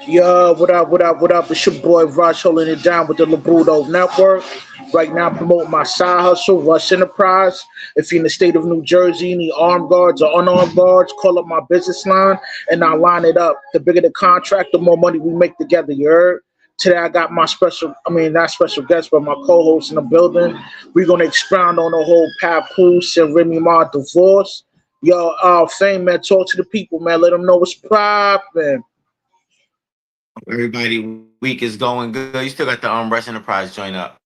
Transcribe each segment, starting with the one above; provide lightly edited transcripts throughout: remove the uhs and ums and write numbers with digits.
Yeah, what up, what up, what up? It's your boy Rush holding it down with the Labruto Network. Right now, promoting my side hustle, Rush Enterprise. If you're in the state of New Jersey, need armed guards or unarmed guards, call up my business line and I'll line it up. The bigger the contract, the more money we make together, you heard? Today I got my special, I mean, not special guest, but my co-host in the building. We're going to expound on the whole Papoose and Remy Ma divorce. Yo, Fame, man, talk to the people, man. Let them know what's poppin'. Everybody, week is going good. You still got the Rush Enterprise joint up.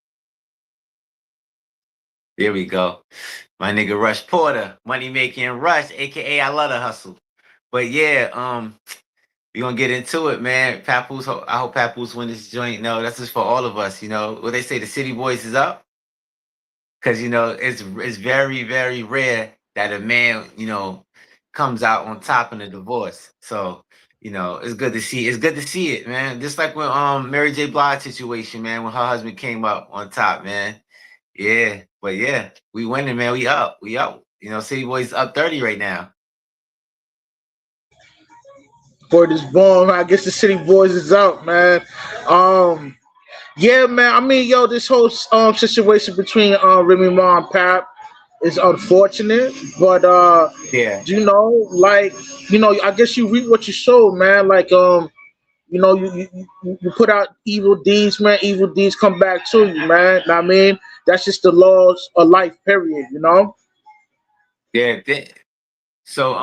There we go. My nigga Rush Porter, money making Rush, aka I love the hustle. But yeah, we're gonna get into it, man. Papoose, I hope Papoose win this joint. No, that's just for all of us, you know. What they say, the city boys is up. Cause it's very, very rare that a man, comes out on top in a divorce. So, it's good to see. It's good to see it, man. Just like when Mary J. Blige situation, man, when her husband came up on top, man. Yeah, but yeah, we winning, man. We up. We up. City Boys up 30 right now. For this born, I guess the City Boys is out, man. Yeah, man. I mean, yo, this whole situation between Remy Ma and Pap is unfortunate, but Yeah. like, I guess you reap what you sow, man. Like, you put out evil deeds, man. Evil deeds come back to you, man. I mean, that's just the laws of life, period. Yeah. So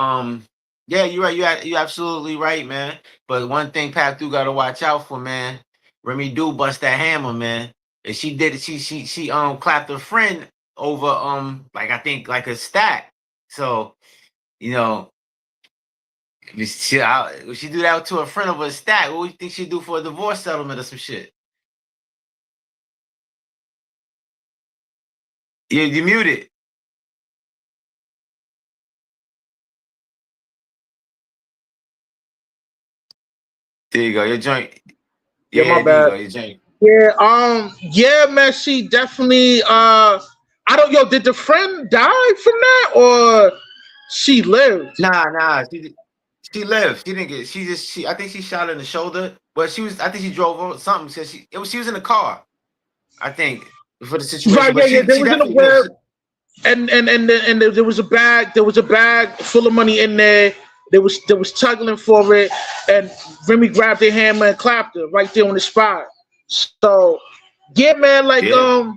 yeah, you're right. You're absolutely right, man. But one thing Pap do gotta watch out for, man. Remy do bust that hammer, man. And she did it. She clapped her friend over like I think like a stack. So you know if she do that to a friend over a stack, what do you think she'd do for a divorce settlement or some shit? You muted. There you go. Your joint. Yeah, my Yeah, there you bad. go. Your joint. Yeah, man, she definitely I don't yo, did the friend die from that or she lived? Nah. She lived. She didn't get. I think she shot her in the shoulder, but she was. I think she drove over something. So she was in the car. I think for the situation, Right, but yeah. There she was in a definitely lived. web and there was a bag, full of money in there. There was tugging for it, and Remy grabbed her hammer and clapped her right there on the spot. So yeah, man, like Yeah,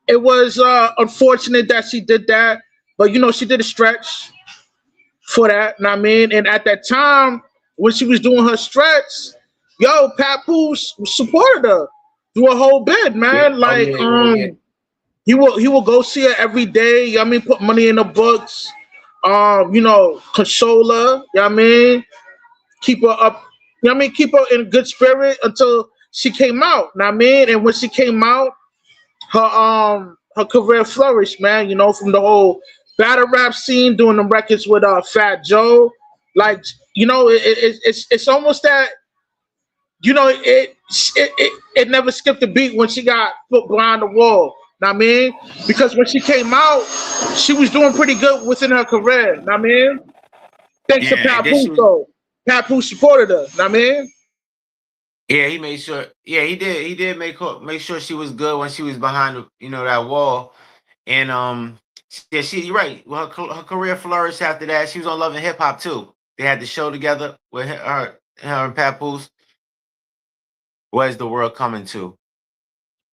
it was unfortunate that she did that, but she did a stretch for that. And I mean, and at that time when she was doing her stretch, yo, Papoose supported her through a whole bit, yeah. man. Oh Like, yeah, yeah. he will go see her every day. I mean, put money in the books. Console her. Keep her up. Keep her in good spirit until she came out. I mean, and when she came out, her career flourished, man. From the whole battle rap scene, doing the records with Fat Joe, like it's almost that it never skipped a beat when she got put behind the wall. Know what I mean, because when she came out, she was doing pretty good within her career. Know what I mean, thanks to Yeah, and then she Papoose, was. though. Papoose supported her. Know what I mean. Yeah, he made sure. Yeah, he did. He did make sure she was good when she was behind that wall. And yeah, you're right. Well, her career flourished after that. She was on Love and Hip Hop too. They had the show together with her and Papoose. Where's the world coming to?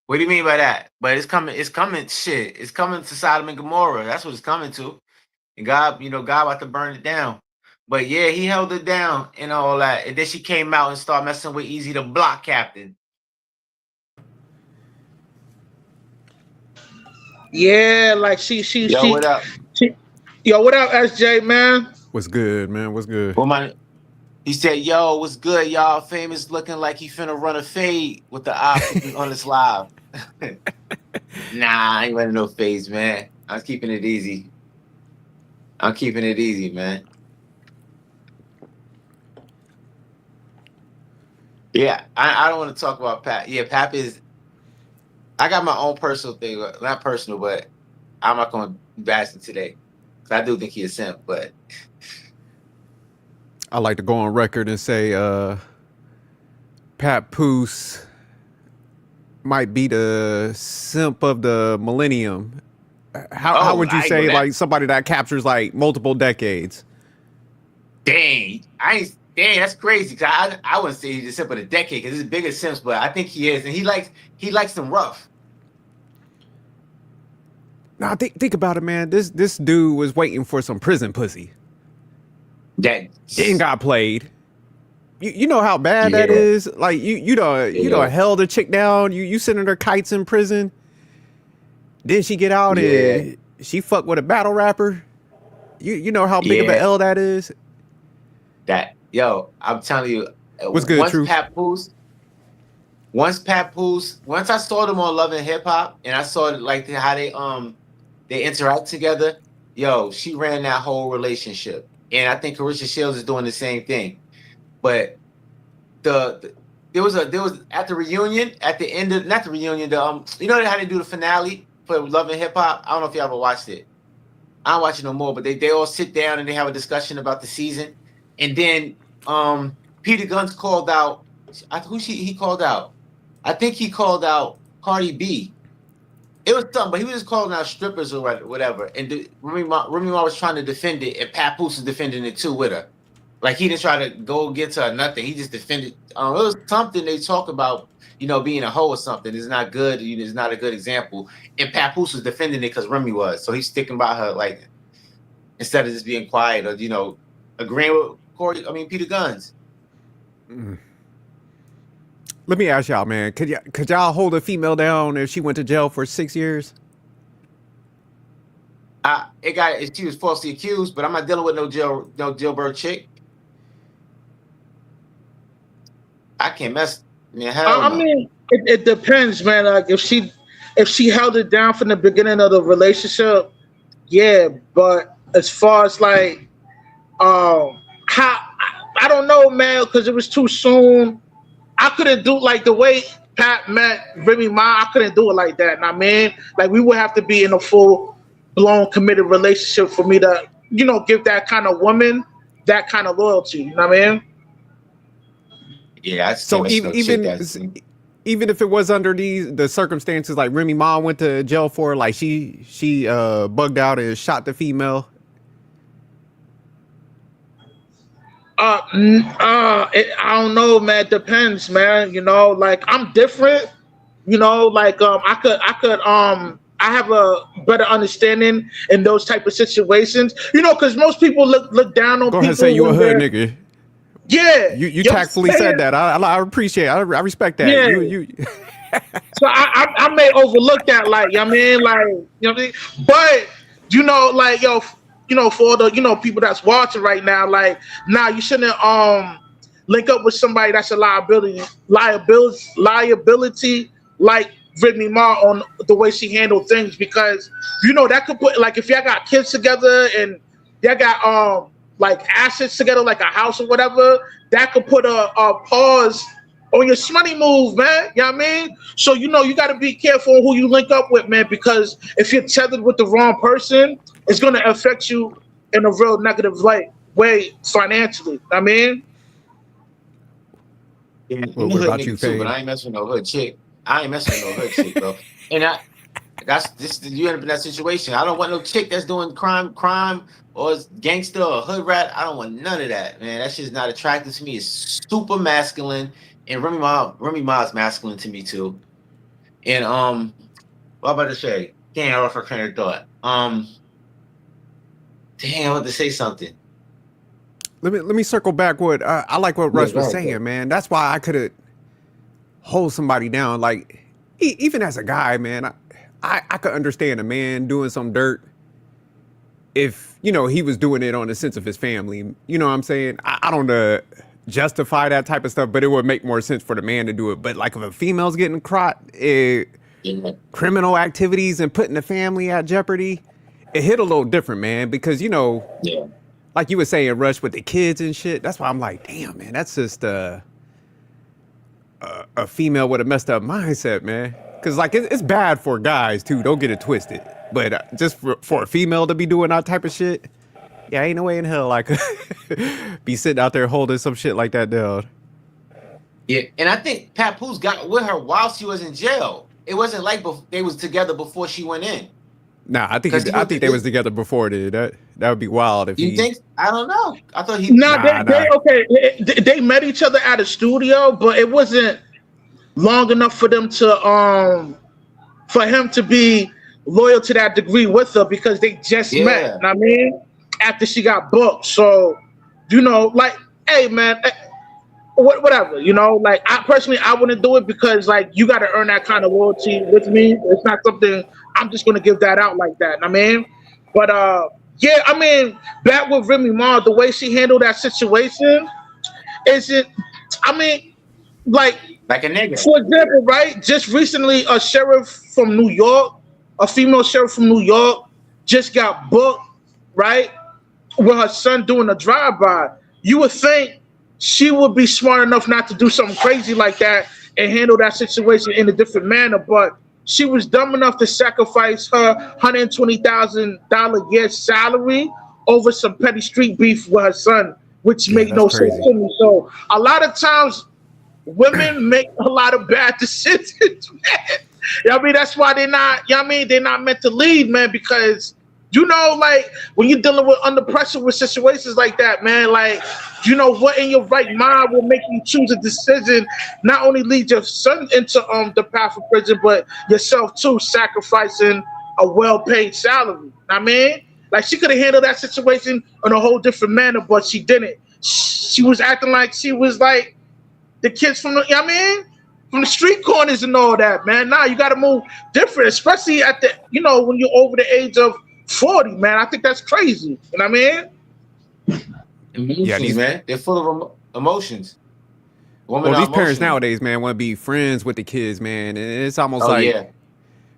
What do you mean by that? But it's coming. It's coming. Shit, it's coming to Sodom and Gomorrah. That's what it's coming to. And God about to burn it down. But yeah, he held it down and all that. And then she came out and started messing with Easy the Block Captain. Yeah, like she she Yo, she what up? she. Yo, what up, SJ, man? What's good, man? What's good? Well, he said, "Yo, what's good, y'all? Famous looking like he finna run a fade with the op on this live." Nah, I ain't running no fades, man. I'm keeping it easy. I'm keeping it easy, man. Yeah, I don't want to talk about Pap. Yeah, Pap is. I got my own personal thing, not personal, but I'm not going to bash him today because I do think he's a simp. But I like to go on record and say Papoose might be the simp of the millennium. How Oh, would you I ain't know say that. like somebody that captures like multiple decades? Dang, that's crazy. 'Cause I wouldn't say he's the simp of the decade because he's bigger simps, but I think he is, and he likes them rough. Now think about it, man. This dude was waiting for some prison pussy. That Then got played. You know how bad that yeah, is. Like you know yeah, held a chick down. You sending her kites in prison. Then she get out yeah, and she fuck with a battle rapper. You know how big of an yeah. L that is. That yo, I'm telling you, What's good, Truth? Once I saw them on Love and Hip Hop, and I saw like how they interact together. Yo, she ran that whole relationship, and I think Carisha Shields is doing the same thing. But there was at the reunion at the end of not the reunion you know how they do the finale for Love and Hip Hop. I don't know if you ever watched it. I don't watch it no more, but they all sit down and they have a discussion about the season, and then Peter Guns called out. He called out? I think he called out Cardi B. It was something, but he was just calling out strippers or whatever. And Remy Ma was trying to defend it, and Papoose was defending it too with her. Like he didn't try to go against her or nothing. He just defended. It was something they talk about, being a hoe or something. It's not good. It's not a good example. And Papoose was defending it because Remy was. So he's sticking by her, like instead of just being quiet or agreeing with Peter Guns. Let me ask y'all, man. Could y'all hold a female down if she went to jail for 6 years? She was falsely accused, but I'm not dealing with no jailbird chick. I can't mess. Man, hell I no. mean, it depends, man. Like if she held it down from the beginning of the relationship, yeah. But as far as like, how I don't know, man, because it was too soon. I couldn't do like the way Pat met Remy Ma. I couldn't do it like that. And I mean, like we would have to be in a full blown committed relationship for me to, give that kind of woman that kind of loyalty. You know what I mean? Yeah, I just can't So mess with no chick even if it was under the circumstances, like Remy Ma went to jail for, like she bugged out and shot the female. I don't know, man. It depends, man. Like I'm different. Like I have a better understanding in those type of situations. Because most people look down on Go people. ahead and say you a when hood they're- nigga. Yeah, You tactfully said that. I appreciate it. I respect that. Yeah. You So I may overlook that, like, I mean, like, what I mean? But, like, for all the, people that's watching right now, like, nah, you shouldn't link up with somebody that's a liability, like Remy Ma on the way she handled things, because, that could put, like, if y'all got kids together and y'all got, like, assets together, like a house or whatever, that could put a pause on your money move, man. You know what I mean? So, you got to be careful on who you link up with, man, because if you're tethered with the wrong person, it's going to affect you in a real negative way financially. I mean? Yeah, what I'm a hood about you, nigga too, but Fade? I ain't messing with no hood chick. I ain't messing with no hood chick, bro. And you end up in that situation. I don't want no chick that's doing crime or gangster or hood rat. I don't want none of that, man. That shit's not attractive to me. It's super masculine, and Remy Ma is masculine to me too. And what am I about to say? Damn, I lost my train of thought. Damn, I want to say something. Let me circle back. I like what Rush go was ahead, saying, man. That's why I could hold somebody down. Like even as a guy, man, I could understand a man doing some dirt if he was doing it on the sense of his family. You know what I'm saying? I don't justify that type of stuff, but it would make more sense for the man to do it. But like if a female's getting caught criminal activities and putting the family at jeopardy, it hit a little different, man, because Yeah. like you were saying, Rush, with the kids and shit. That's why I'm like, damn, man, that's just a female with a messed up mindset, man. Because like it's bad for guys too. Don't get it twisted. But just for a female to be doing that type of shit, yeah, ain't no way in hell I could be sitting out there holding some shit like that down. Yeah, and I think Papoose got with her while she was in jail. It wasn't like they was together before she went in. Nah, Because he I went think to they was this. together before, dude. That would be wild if You he. think? I don't know. I thought he. No, Nah, they nah. okay. They met each other at a studio, but it wasn't long enough for them to for him to be loyal to that degree with her because they just met. Yeah. Know what I mean, after she got booked, so like, hey man, whatever, like I personally I wouldn't do it because like you got to earn that kind of loyalty with me. It's not something I'm just gonna give that out like that. Know what I mean, but yeah, I mean, back with Remy Ma, the way she handled that situation is it. I mean, like Like a nigga. for example, right? Just recently, a sheriff from New York, a female sheriff from New York, just got booked, right, with her son doing a drive-by. You would think she would be smart enough not to do something crazy like that and handle that situation in a different manner, but she was dumb enough to sacrifice her $120,000 year salary over some petty street beef with her son, which Yeah, made that's no sense crazy. to me. So a lot of times women make a lot of bad decisions, man. I mean, that's why they're not, they're not meant to lead, man, because, like when you're dealing with under pressure with situations like that, man, like, what in your right mind will make you choose a decision, not only lead your son into the path of prison, but yourself too, sacrificing a well-paid salary. I mean, like she could have handled that situation in a whole different manner, but she didn't. She was acting like she was like the kids from from the street corners and all that, man. Nah, you got to move different, especially at the, when you're over the age of 40, man. I think that's crazy. You know what I mean? Yeah, Emotions, man. They're full of emotions. Women well, are these parents emotional. nowadays, man, want to be friends with the kids, man, and it's almost Oh like yeah,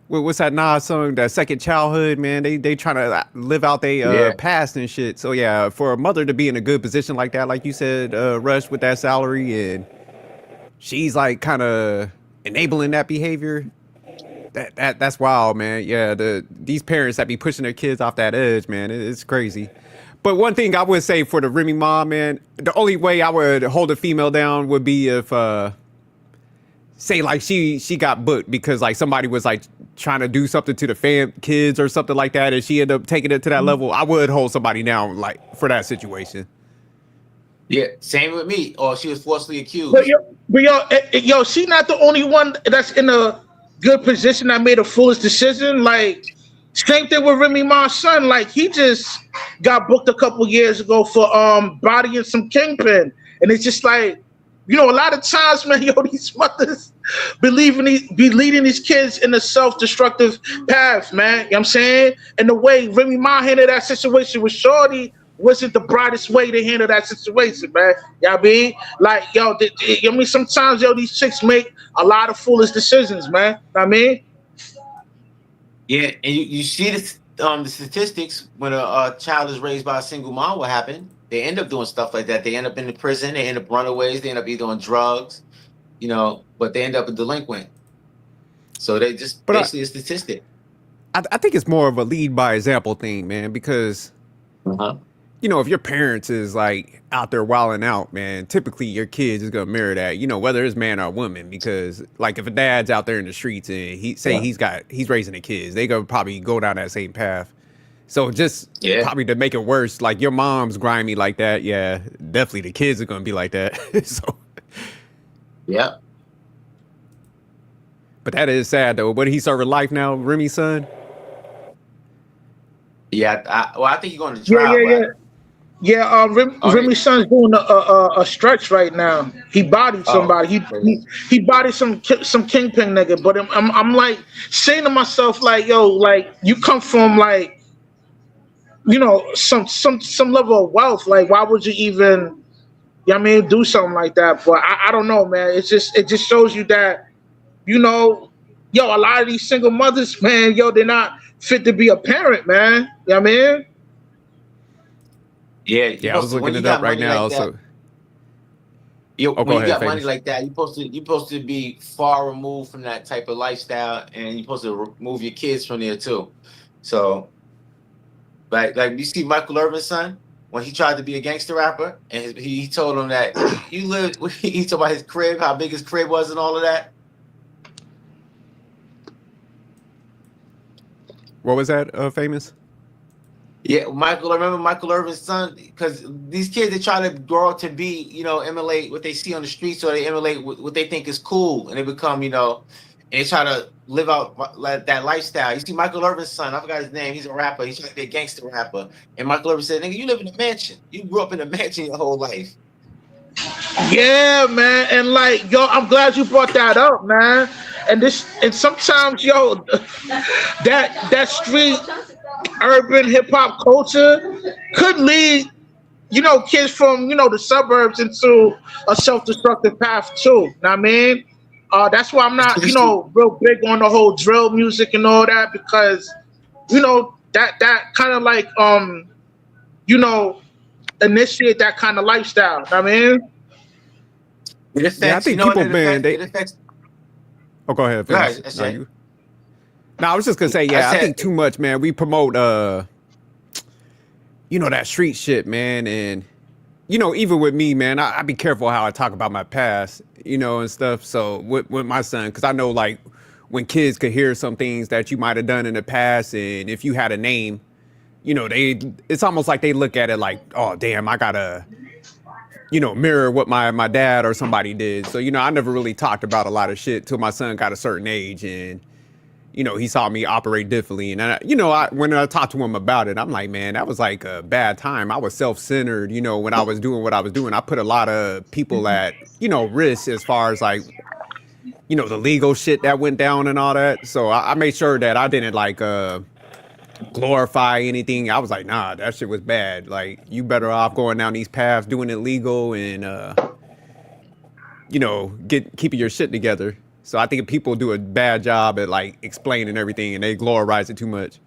what's that Nas song, that second childhood, man? They trying to live out their yeah, past and shit. So yeah, for a mother to be in a good position like that, like you said, Rush, with that salary, and she's like kind of enabling that behavior. That's wild, man. Yeah, these parents that be pushing their kids off that edge, man, it's crazy. But one thing I would say for the Remy Ma, man, the only way I would hold a female down would be if say like she got booked because like somebody was like trying to do something to the kids or something like that, and she ended up taking it to that level. I would hold somebody down like for that situation. yeah. Same with me. Or she was falsely But accused. yo, she not the only one that's in a good position that made a foolish decision. Like, same thing with Remy Ma's son. Like, he just got booked a couple years ago for bodying some kingpin, and it's just like, a lot of times, man, these mothers be leading these kids in a self-destructive path, man. You know what I'm saying? And the way Remy Ma handled that situation with Shorty wasn't the brightest way to handle that situation, man. You know what I mean? Like, sometimes, these chicks make a lot of foolish decisions, man. You know what I mean? Yeah, and you see the statistics when a child is raised by a single mom. What happened? They end up doing stuff like that. They end up in the prison. They end up runaways. They end up either on drugs, but they end up a delinquent. So they just But basically a statistic. I think it's more of a lead by example thing, man, because Uh-huh. if your parents is like out there wilding out, man, typically your kids is gonna mirror that, whether it's man or woman. Because like if a dad's out there in the streets and Yeah. he's raising the kids, they gonna probably go down that same path. So just Yeah. probably to make it worse, like your mom's grimy like that, yeah, definitely the kids are gonna be like that. So, Yeah. but that is sad though. But he serving life now, Remy's son. Yeah. I think you're going to Yeah, trial, yeah, yeah. right? Yeah, Okay. Remy's son's doing a stretch right now. He bodied Oh. somebody. He bodied some kingpin nigga. But I'm like saying to myself, like, yo, like you come from like, some level of wealth. Like, why would you even, do something like that? But I don't know, man. It just shows you that, a lot of these single mothers, man, they're not fit to be a parent, man. You know what I mean? Yeah. You Yeah, I supposed was to when looking you it up got right money now. like that. So, oh, When go you ahead, got money finish. like that, you're supposed to be far removed from that type of lifestyle, and you're supposed to remove your kids from there too. So, like you see Michael Irvin's son. when he tried to be a gangster rapper, and he told him that you live. He talked about his crib, how big his crib was, and all of that. What was that? Famous? Yeah, Michael. I remember Michael Irvin's son, because these kids, they try to grow up to be, emulate what they see on the streets, or they emulate what they think is cool, and they become, and they try to live out that lifestyle. You see, Michael Irvin's son, I forgot his name. He's a rapper. He's trying to be a gangster rapper, and Michael Irvin said, "Nigga, you live in a mansion. You grew up in a mansion your whole life." Yeah, man, and like, yo, I'm glad you brought that up, man. And sometimes, yo, that street urban hip hop culture could lead, kids from, the suburbs into a self-destructive path too. Know what I mean? That's why I'm not, real big on the whole drill music and all that, because, that kind of like, initiate that kind of lifestyle. Know what I mean? It affects, Yeah, I think people, man, it affects. Oh, go ahead. Go ahead, Finish. I said- No, I was just gonna say, yeah, I think too much, man. We promote, that street shit, man, and even with me, man, I be careful how I talk about my past, and stuff. So with my son, because I know, like, when kids could hear some things that you might have done in the past, and if you had a name, it's almost like they look at it like, oh, damn, I gotta, mirror what my dad or somebody did. So, I never really talked about a lot of shit till my son got a certain age, and he saw me operate differently. And, when I talked to him about it, I'm like, man, that was like a bad time. I was self-centered, when I was doing what I was doing. I put a lot of people at, risk as far as like, the legal shit that went down and all that. So I made sure that I didn't like glorify anything. I was like, nah, that shit was bad. Like, you better off going down these paths, doing it legal, and, keeping your shit together. So I think people do a bad job at like explaining everything, and they glorize it too much.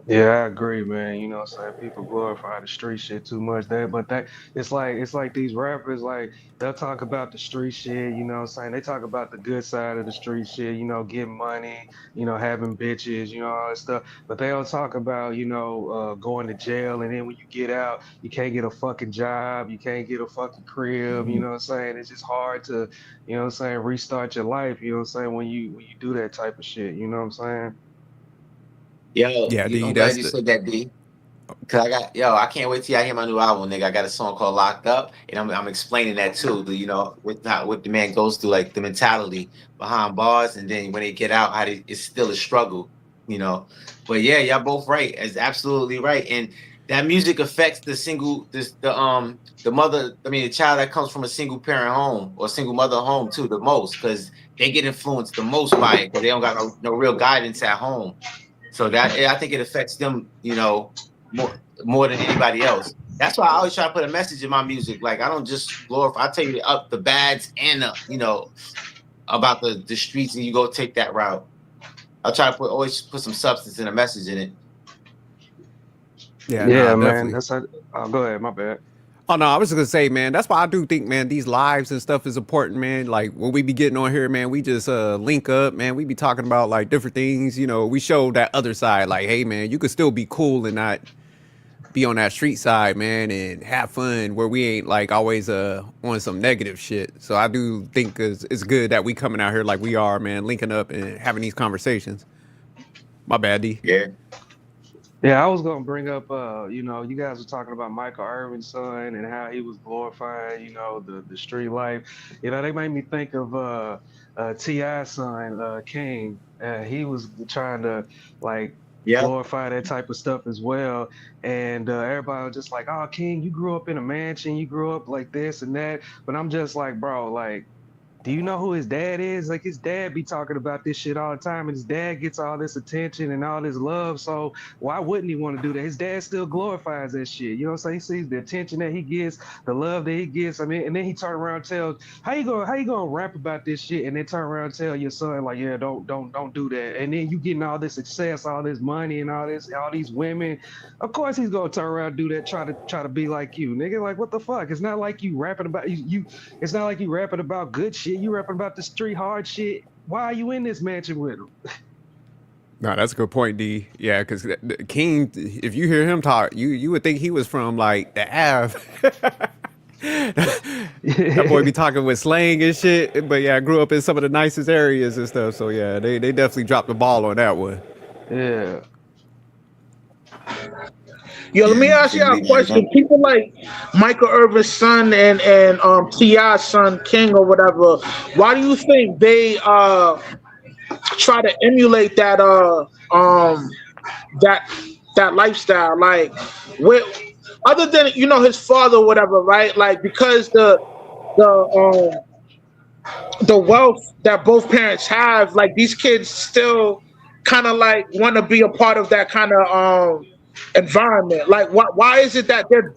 Yeah, I agree, man. You know what I'm saying? People glorify the street shit too much. But it's like these rappers, like, they'll talk about the street shit, you know what I'm saying? They talk about the good side of the street shit, getting money, having bitches, all that stuff. But they don't talk about, going to jail, and then when you get out, you can't get a fucking job, you can't get a fucking crib, you know what I'm saying? It's just hard to, what I'm saying, restart your life, you know what I'm saying, when you do that type of shit, you know what I'm saying? Yo, Yeah, D, I'm glad that's you the said that, D. Cause I can't wait till y'all hear my new album, nigga. I got a song called "Locked Up," and I'm explaining that too. What the man goes through, like the mentality behind bars, and then when they get out, it's still a struggle, you know. But yeah, y'all both right. It's absolutely right, and that music affects the mother. I mean, the child that comes from a single parent home or single mother home too, the most, because they get influenced the most by it, because they don't got no real guidance at home. So I think it affects them, more than anybody else. That's why I always try to put a message in my music. Like, I don't just glorify. I tell you up the bads and about the streets, and you go take that route. I try to always put some substance and a message in it. yeah, Yeah, nah, man. definitely. That's how. Oh, go ahead. My bad. Oh no, I was just gonna say, man, that's why I do think, man, these lives and stuff is important, man. Like when we be getting on here, man, we just link up, man. We be talking about like different things, we show that other side, like, hey man, you could still be cool and not be on that street side, man, and have fun where we ain't like always on some negative shit. So I do think it's good that we coming out here like we are, man, linking up and having these conversations. My bad, D. Yeah. Yeah, I was gonna bring up, you guys were talking about Michael Irvin's son and how he was glorifying, the street life. They made me think of T.I.'s son, King. He was trying to like Yeah. glorify that type of stuff as well. And everybody was just like, "Oh, King, you grew up in a mansion, you grew up like this and that." But I'm just like, bro, like, do you know who his dad is? Like, his dad be talking about this shit all the time, and his dad gets all this attention and all this love. So why wouldn't he want to do that? His dad still glorifies that shit. You know what I'm saying? He sees the attention that he gets, the love that he gets. I mean, and then he turn around and tells, how you gonna rap about this shit, and then turn around and tell your son, like, yeah, don't do that. And then you getting all this success, all this money, and all these women. Of course he's gonna turn around and do that, try to be like you, nigga. Like, what the fuck? It's not like you rapping about you. It's not like you rapping about good shit. You rapping about the street hard shit. Why are you in this mansion with him? No, that's a good point, D. Yeah, because King, if you hear him talk, you would think he was from like the Ave. That boy be talking with slang and shit. But yeah, I grew up in some of the nicest areas and stuff. So yeah, they definitely dropped the ball on that one. Yeah. Yo, let me Yeah, ask they you a made that. question. People like Michael Irvin's son and T.I.'s son King or whatever. Why do you think they try to emulate that that lifestyle? Like, with other than his father or whatever, right? Like because the the wealth that both parents have, like these kids still kind of like want to be a part of that kind of environment. Like, why is it that they're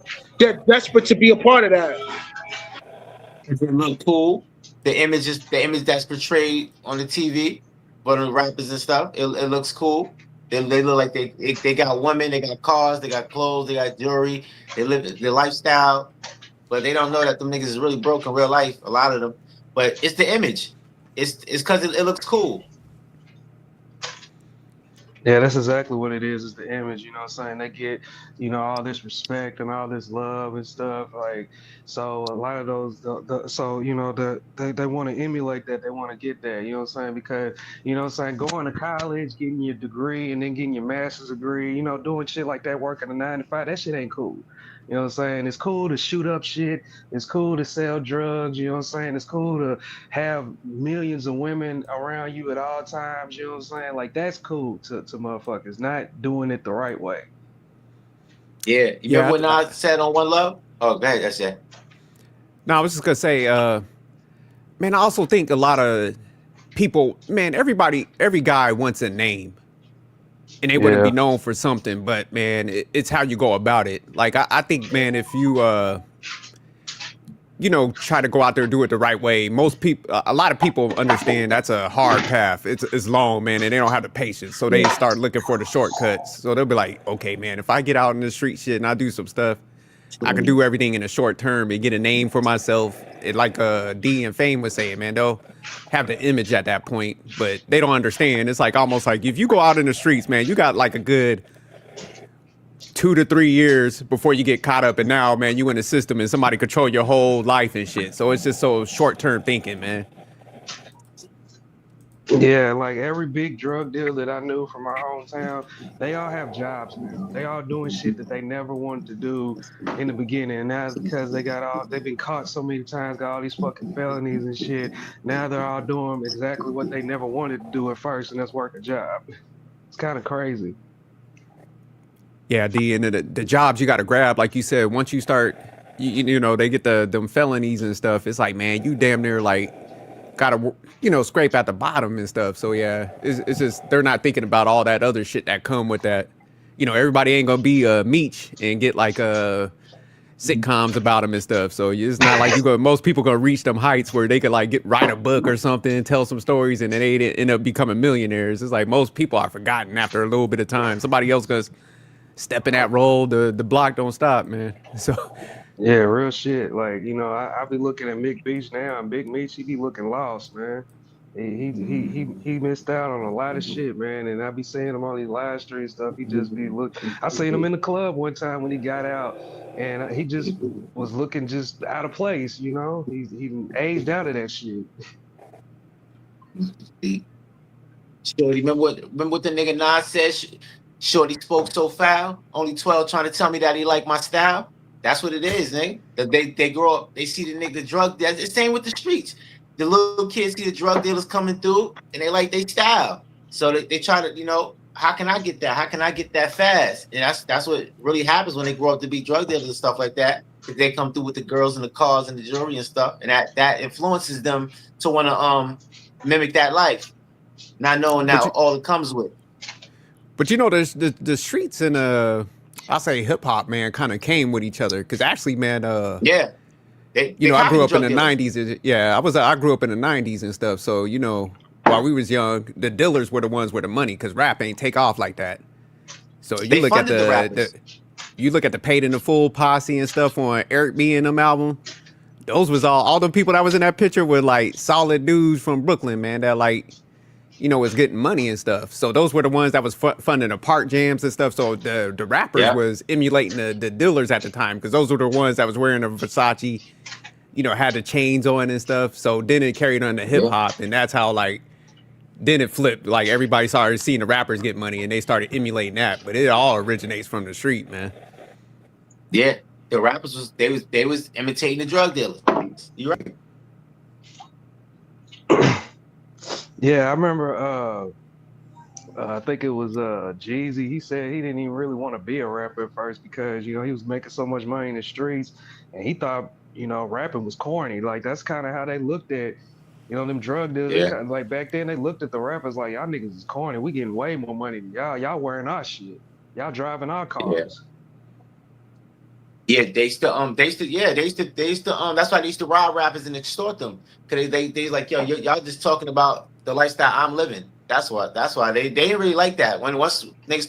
desperate to be a part of that? If it look cool, the image that's portrayed on the TV, for the rappers and stuff. It looks cool. They look like they got women, they got cars, they got clothes, they got jewelry, they live their lifestyle, but they don't know that them niggas is really broke in real life. A lot of them, but it's the image. It's because it looks cool. Yeah, that's exactly what it is the image, you know what I'm saying? They get, all this respect and all this love and stuff. Like, so a lot of those, so, they want to emulate that. They want to get that, you know what I'm saying? Because, going to college, getting your degree and then getting your master's degree, doing shit like that, working a 9 to 5, that shit ain't cool. You know what I'm saying? It's cool to shoot up shit. It's cool to sell drugs. You know what I'm saying? It's cool to have millions of women around you at all times. You know what I'm saying? Like, that's cool to motherfuckers, not doing it the right way. Yeah, you Yeah. remember what Nas said on One Love? Oh, go ahead. That's it. No, I was just gonna say, man, I also think a lot of people, man, every guy wants a name. And they want to be Yeah. known for something, but man, it's how you go about it. Like I think, man, if you try to go out there and do it the right way, most people, a lot of people understand that's a hard path. It's long, man, and they don't have the patience, so they start looking for the shortcuts. So they'll be like, okay, man, if I get out in the street shit and I do some stuff, I can do everything in a short term and get a name for myself. It, like D and Fame was saying, man, they'll have the image at that point, but they don't understand. It's like almost like if you go out in the streets, man, you got like a good 2 to 3 years before you get caught up, and now, man, you in the system and somebody control your whole life and shit. So it's just so short term thinking, man. Yeah, like every big drug dealer that I knew from my hometown, they all have jobs now. They all doing shit that they never wanted to do in the beginning. And now it's because they've been caught so many times, got all these fucking felonies and shit. Now they're all doing exactly what they never wanted to do at first, and that's work a job. It's kind of crazy. Yeah, D, and the jobs you got to grab, like you said, once you start, they get them felonies and stuff. It's like, man, you damn near like gotta scrape at the bottom and stuff. So yeah, it's just they're not thinking about all that other shit that come with that. Everybody ain't gonna be Meech and get like sitcoms about them and stuff. So it's not like most people gonna reach them heights where they could like write a book or something, tell some stories, and then they end up becoming millionaires. It's like most people are forgotten after a little bit of time. Somebody else gonna step in that role. The block don't stop, man. So Yeah, real shit. Like, I be looking at Mick Beach now, and Big Meech, he be looking lost, man. He missed out on a lot of shit, man. And I be seeing him on these live stream stuff. He just be I seen him in the club one time when he got out, and he just was looking just out of place, He aged out of that shit. Shorty, remember what the nigga Nas said? Shorty spoke so foul. Only 12 trying to tell me that he like my style. That's what it is, nigga. They grow up, they see the nigga drug dealers. It's the same with the streets. The little kids see the drug dealers coming through and they like their style. So they try to, how can I get that? How can I get that fast? And that's what really happens when they grow up to be drug dealers and stuff like that. They come through with the girls and the cars and the jewelry and stuff. And that influences them to want to mimic that life. Not knowing now all it comes with. But the streets and I'll say hip hop, man, kind of came with each other because actually, man, yeah, I grew up in the '90s. Yeah, I grew up in the '90s and stuff. So while we was young, the dealers were the ones with the money because rap ain't take off like that. So you look at the Paid in the Full posse and stuff on Eric B and them album. Those was all the people that was in that picture were like solid dudes from Brooklyn, man. That like. was getting money and stuff. So those were the ones that was funding the park jams and stuff. So the rappers Yeah. was emulating the dealers at the time, because those were the ones that was wearing the Versace, had the chains on and stuff. So then it carried on to hip hop, and that's how like then it flipped. Like everybody started seeing the rappers get money, and they started emulating that. But it all originates from the street, man. Yeah, the rappers was imitating the drug dealers. You right? Yeah, I remember. I think it was Jeezy. He said he didn't even really want to be a rapper at first because he was making so much money in the streets, and he thought rapping was corny. Like that's kind of how they looked at them drug dealers. Yeah. They kinda, like back then they looked at the rappers like y'all niggas is corny. We getting way more money than y'all. Y'all wearing our shit. Y'all driving our cars. Yeah, they used to that's why they used to rob rappers and extort them, because they like, yo, y'all just talking about the lifestyle I'm living. That's why they didn't really like that. Once niggas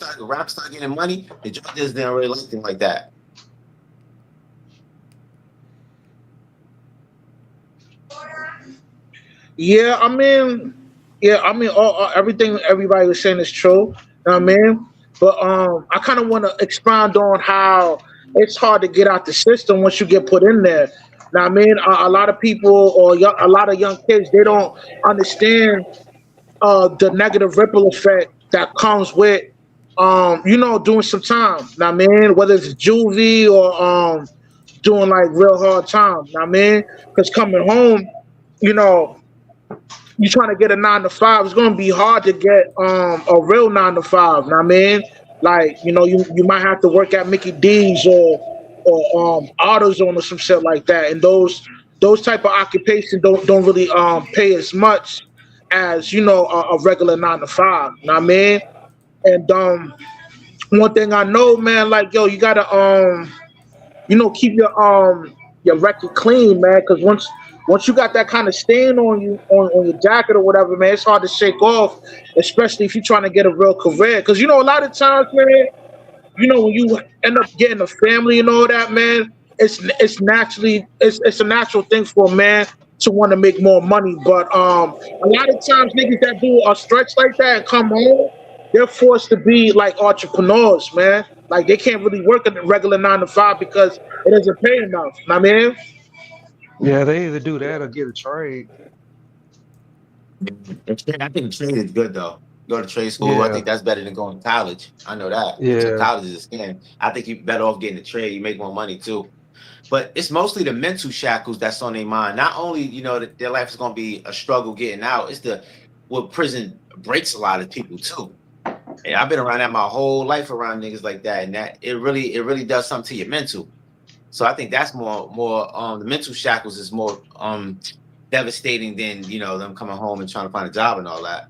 started getting money, the drug dealers didn't really like them like that. Yeah, I mean, everything everybody was saying is true. You know what I mean? But I kind of want to expound on how it's hard to get out the system once you get put in there. Now, I mean, a lot of people or a lot of young kids, they don't understand the negative ripple effect that comes with, doing some time. Now, I mean, whether it's juvie or doing like real hard time. Now, I mean, because coming home, you're trying to get a 9 to 5. It's gonna be hard to get a real 9 to 5. Know what I mean, like you might have to work at Mickey D's or AutoZone or some shit like that, and those type of occupations don't really pay as much as a regular 9 to 5. Know what I mean, and one thing I know, man, like yo, you gotta keep your record clean, man, because once you got that kind of stain on you on your jacket or whatever, man, it's hard to shake off, especially if you're trying to get a real career. Because a lot of times, man, when you end up getting a family and all that, man, it's a natural thing for a man to want to make more money. But a lot of times, niggas that do a stretch like that and come home, they're forced to be like entrepreneurs, man. Like they can't really work a regular 9 to 5 because it doesn't pay enough. Know what I mean? Yeah, they either do that or get a trade. I think trade is good though. Go to trade school. Yeah. I think that's better than going to college. I know that. Yeah. So college is a scam. I think you're better off getting a trade. You make more money too. But it's mostly the mental shackles that's on their mind. Not only that their life is going to be a struggle getting out. It's what prison breaks a lot of people too. And I've been around that my whole life, around niggas like that, and that it really does something to your mental. So I think that's more the mental shackles is more devastating than them coming home and trying to find a job and all that.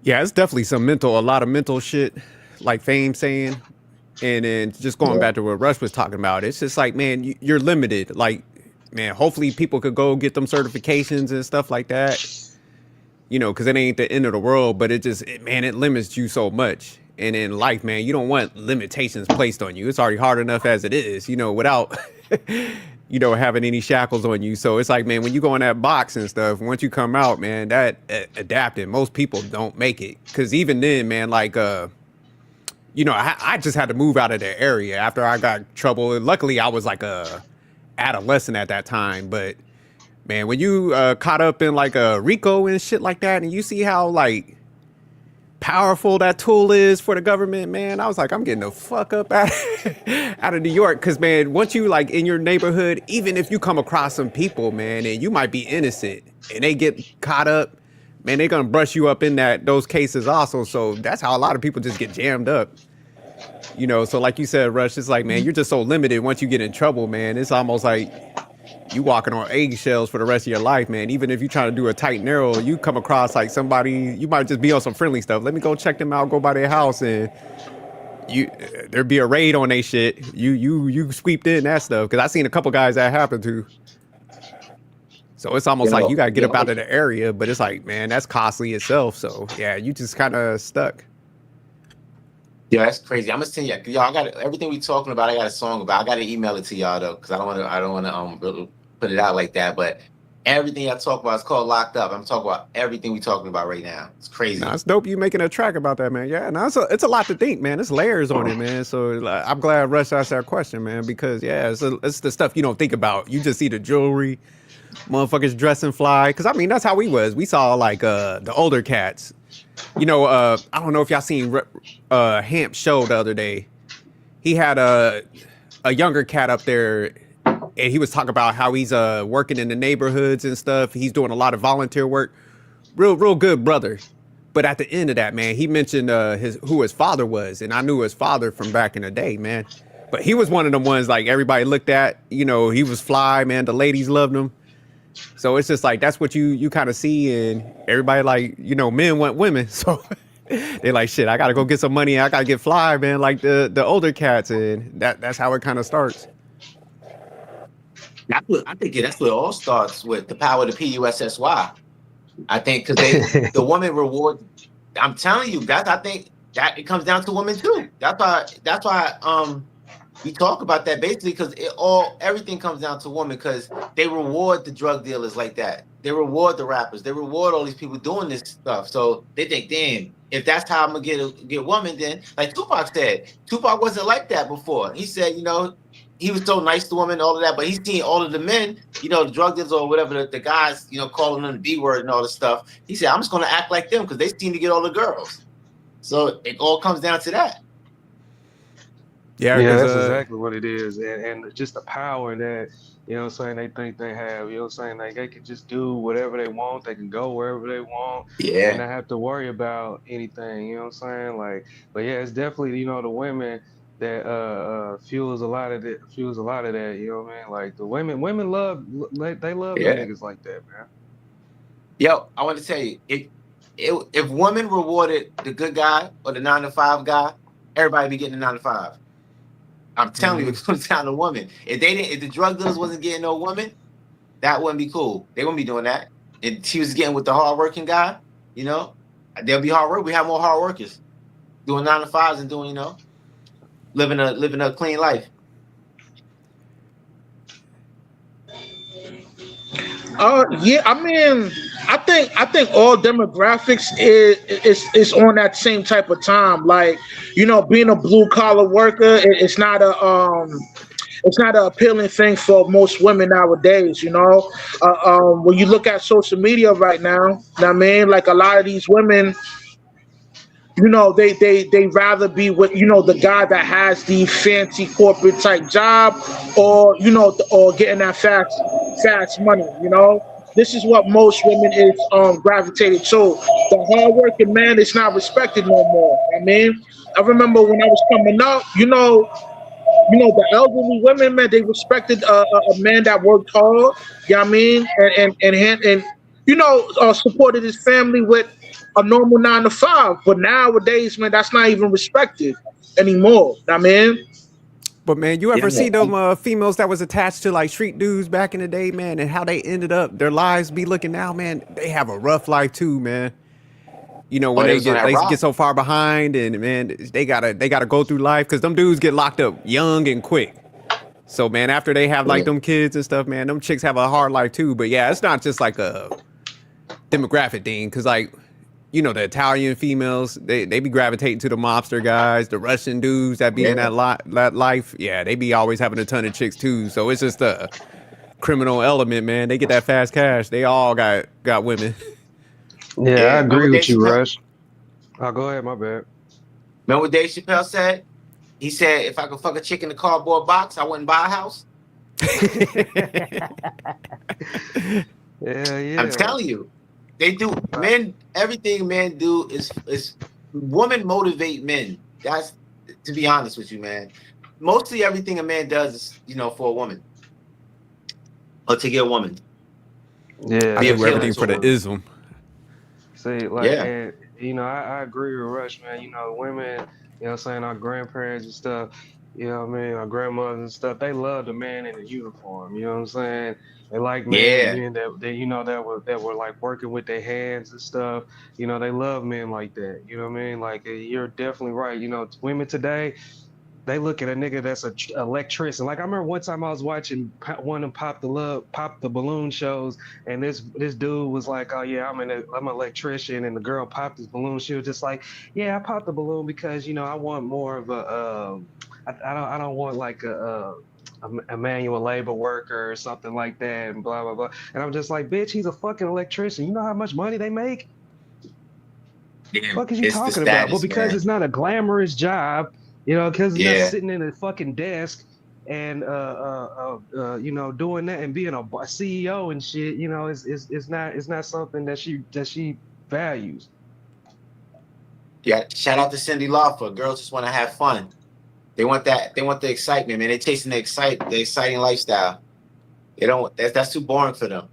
Yeah, it's definitely a lot of mental shit, like Fame saying. And then just going back to what Rush was talking about, it's just like, man, you're limited. Like, man, hopefully people could go get them certifications and stuff like that, because it ain't the end of the world, but it limits you so much. And in life, man, you don't want limitations placed on you. It's already hard enough as it is, without, having any shackles on you. So it's like, man, when you go in that box and stuff, once you come out, man, that adapting, most people don't make it. Because even then, man, like, I just had to move out of the area after I got trouble. Luckily, I was like a adolescent at that time. But, man, when you caught up in like a RICO and shit like that, and you see how like powerful that tool is for the government, man, I was like, I'm getting the fuck up out of New York. Because, man, once you like in your neighborhood, even if you come across some people, man, and you might be innocent and they get caught up, man, they're gonna brush you up in those cases also. So that's how a lot of people just get jammed up. So like you said, Rush, it's like, man, you're just so limited once you get in trouble, man. It's almost like you walking on eggshells for the rest of your life, man. Even if you're trying to do a tight narrow, you come across like somebody, you might just be on some friendly stuff. Let me go check them out, go by their house, and there'd be a raid on their shit. You sweeped in that stuff. Cause I seen a couple guys that happened to. So it's almost like you got to get up out of the area, but it's like, man, that's costly itself. So yeah, you just kind of stuck. Yeah, that's crazy. I'm gonna send y'all. I got everything we talking about. I got a song about. I got to email it to y'all though, because I don't want to put it out like that. But Everything I talk about is called Locked Up. I'm talking about everything we're talking about right now. It's crazy. Nah, it's dope you making a track about that, man. Yeah, nah, it's a lot to think, man. It's layers on it, man. So like, I'm glad Rush asked that question, man, because yeah, it's the stuff you don't think about. You just see the jewelry, motherfuckers dressing fly. Because I mean, that's how we was. We saw like the older cats. You know, I don't know if y'all seen Hamp's show the other day. He had a younger cat up there, and he was talking about how he's working in the neighborhoods and stuff. He's doing a lot of volunteer work. Real good brother. But at the end of that, man, he mentioned who his father was, and I knew his father from back in the day, man. But he was one of them ones like everybody looked at. You know, he was fly, man. The ladies loved him. So it's just like that's what you kind of see, and everybody like men want women, so they like shit. I gotta go get some money. I gotta get fly, man. Like the older cats, and that's how it kind of starts. I think that's what it all starts with, the power of the PUSSY. I think because the woman reward. I'm telling you, I think that it comes down to women too. That's why we talk about that basically because everything comes down to women because they reward the drug dealers like that. They reward the rappers. They reward all these people doing this stuff. So they think, damn, if that's how I'm gonna get women, then like Tupac said, Tupac wasn't like that before. He said, he was so nice to women, all of that, but he's seen all of the men, the drug dealers or whatever, the guys, calling them the B word and all this stuff. He said, I'm just going to act like them because they seem to get all the girls. So it all comes down to that. Yeah, that's exactly what it is. And just the power that, they think they have, like they can just do whatever they want. They can go wherever they want. Yeah. And not have to worry about anything, Like, but yeah, it's definitely, the women that fuels a lot of that, you know what I mean? Like the women love they love the niggas like that, man. Yo, I want to tell you, if women rewarded the good guy or the 9-to-5 guy, everybody be getting the 9-to-5. I'm telling you, it comes down to women. If the drug dealers wasn't getting no woman, that wouldn't be cool. They wouldn't be doing that. If she was getting with the hardworking guy, they'll be hard work. We have more hard workers doing 9-to-5s and doing, living a clean life. Yeah, I mean, I think all demographics is on that same type of time. Like, being a blue collar worker, it's not an appealing thing for most women nowadays. When you look at social media right now, I mean, like a lot of these women, they rather be with the guy that has the fancy corporate type job, or or getting that fast money. This is what most women is gravitated to. The hardworking man is not respected no more. I mean, I remember when I was coming up, the elderly women, man, they respected a man that worked hard. You know what I mean, and supported his family with a normal 9-to-5. But nowadays, man, that's not even respected anymore. I mean, but man, you ever see them females that was attached to like street dudes back in the day, man, and how they ended up their lives be looking now, man? They have a rough life too, man. When they get so far behind, and man, they gotta go through life because them dudes get locked up young and quick. So man, after they have like them kids and stuff, man, them chicks have a hard life too. But yeah, it's not just like a demographic thing, because like the Italian females, they be gravitating to the mobster guys, the Russian dudes that be in that life. Yeah, they be always having a ton of chicks too. So it's just a criminal element, man. They get that fast cash. They all got women. Yeah, I agree with you, Rush. Oh, go ahead, my bad. Remember what Dave Chappelle said? He said, if I could fuck a chick in a cardboard box, I wouldn't buy a house. Yeah. I'm telling you. They do. Men, everything men do is women motivate men. That's, to be honest with you, man. Mostly everything a man does is, for a woman. Or to get a woman. Yeah. I do everything for the ism. See, like, and, I agree with Rush, man. Women, our grandparents and stuff, our grandmothers and stuff, they love the man in the uniform, you know what I'm saying? They like men that that were like working with their hands and stuff. They love men like that. You know what I mean? Like, you're definitely right. Women today, they look at a nigga that's a electrician. Like I remember one time I was watching one of Pop the Balloon shows, and this dude was like, "Oh yeah, I'm an electrician," and the girl popped his balloon. She was just like, "Yeah, I popped the balloon because I want more of a I don't want like a manual labor worker or something like that," and blah blah blah. And I'm just like, "Bitch, he's a fucking electrician. You know how much money they make? Yeah, Fuck is you it's the talking about?" But status, because man. it's not a glamorous job, because it's not Yeah, sitting in a fucking desk and doing that and being a CEO and shit, it's not something that she values. yeah. Shout out to Cindy Lauper. Girls just want to have fun. They want that. They want the excitement, man. They're chasing the exciting lifestyle. They don't. That's too boring for them.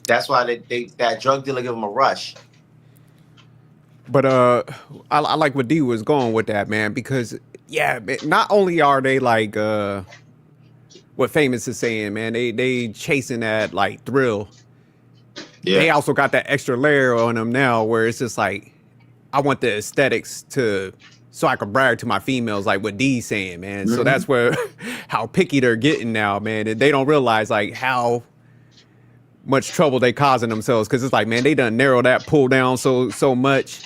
That's why that drug dealer give them a rush. But I like what D was going with that, man, because yeah, man, not only are they like what Famous is saying, man, they chasing that like thrill. They Yeah, also got that extra layer on them now, where it's just like I want the aesthetics to so I can brag to my females, like what D's saying, man. So hmm that's where how picky they're getting now, man. And they don't realize like how much trouble they causing themselves because it's like, man, they done narrow that pull down so much,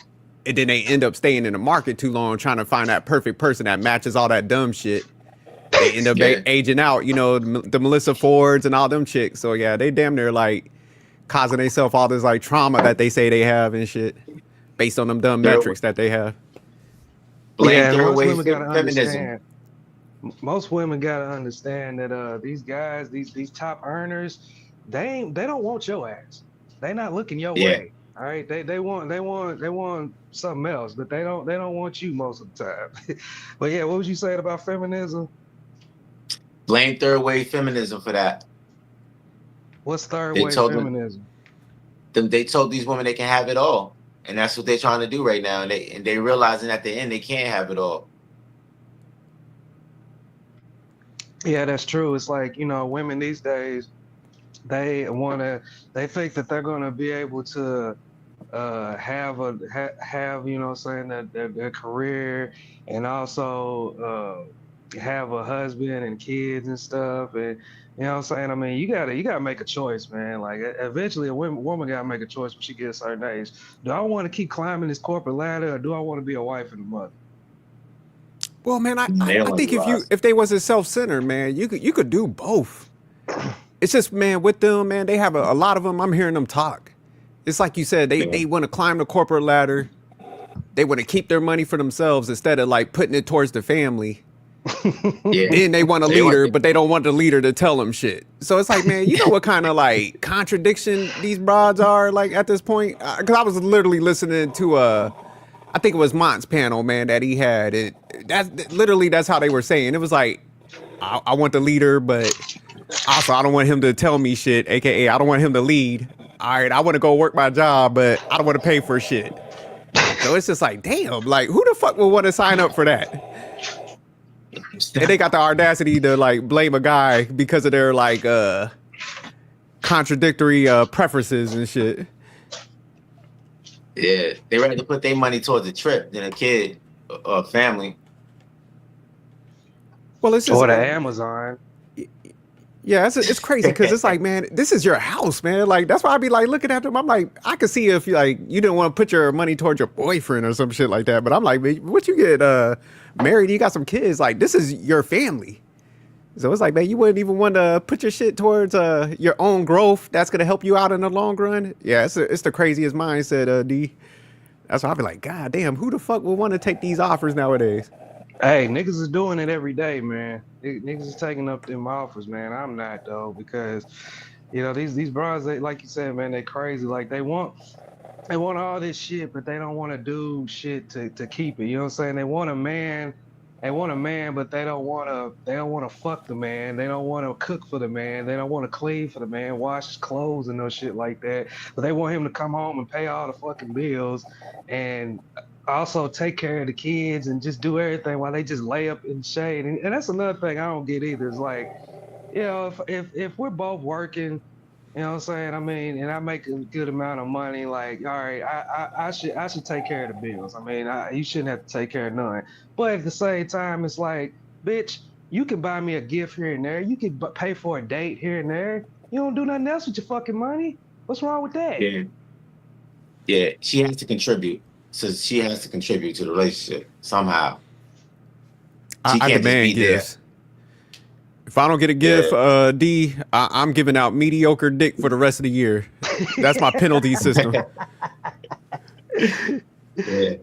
and then they end up staying in the market too long trying to find that perfect person that matches all that dumb shit. They end up yeah. aging out, the Melissa Fords and all them chicks. So yeah, they damn near like causing themselves all this like trauma that they say they have and shit based on them dumb Third, metrics that they have. blame Yeah, and third wave feminism. most women gotta understand that these guys, these top earners, they don't want your ass. They not looking your Yeah, way. All right. They want something else, but they don't want you most of the time. But yeah, what was you saying about feminism? blame third wave feminism for that. What's third They wave told feminism? they told these women they can have it all, and that's what they're trying to do right now. And they realizing at the end they can't have it all. Yeah, that's true. It's like, women these days, they think that they're gonna be able to have saying that their career and also have a husband and kids and stuff, and saying, I mean, you gotta make a choice, man. Like eventually a woman gotta make a choice when she gets a certain age. Do I want to keep climbing this corporate ladder, or do I want to be a wife and a mother? Well, man, They don't I want to think be lost. if they wasn't self-centered, man, you could do both. It's just, man, with them, man, they have a lot of them. I'm hearing them talk. It's like you said, Yeah, they want to climb the corporate ladder. They want to keep their money for themselves instead of like putting it towards the family. yeah. Then they want a They want leader, it. but they don't want the leader to tell them shit. So it's like, man, you know what kind of like contradiction these broads are like at this point? Because I was literally listening to I think it was Mont's panel, man, that he had. And that's how they were saying. It was like, I want the leader, but also I don't want him to tell me shit, aka I don't want him to lead. All right, I want to go work my job, but I don't want to pay for shit. So it's just like, damn, like who the fuck would want to sign up for that? And they got the audacity to like blame a guy because of their like contradictory preferences and shit. Yeah, they rather put their money towards a trip than a kid or a family. Well, it's just Or the Amazon. yeah, it's crazy because it's like, man, this is your house, man. Like that's why I be like looking at them. I'm like, I could see if like you didn't want to put your money towards your boyfriend or some shit like that. But I'm like, man, what you get married? You got some kids. Like this is your family. So it's like, man, you wouldn't even want to put your shit towards your own growth. That's gonna help you out in the long run. Yeah, it's the craziest mindset, D. That's why I be like, God damn, who the fuck would want to take these offers nowadays? Hey, niggas is doing it every day, man. Niggas is taking up them offers, man. I'm not though, because these bras, they, like you said, man, they crazy. Like they want all this shit, but they don't want to do shit to keep it. You know what I'm saying? They want a man, but they don't want to fuck the man. They don't want to cook for the man. They don't want to clean for the man, wash his clothes and no shit like that. But they want him to come home and pay all the fucking bills and also take care of the kids and just do everything while they just lay up in the shade. And that's another thing I don't get either. Is like, if we're both working You know what I'm saying? I mean, and I make a good amount of money. Like, all right, I should take care of the bills. I mean, you shouldn't have to take care of none. But at the same time, it's like, bitch, you can buy me a gift here and there. You can pay for a date here and there. You don't do nothing else with your fucking money. What's wrong with that? Yeah. Yeah. She has to contribute. So she has to contribute to the relationship somehow. She I can't just demand be there. gifts. If I don't get a gift, D, I'm giving out mediocre dick for the rest of the year. That's my penalty system. Yeah.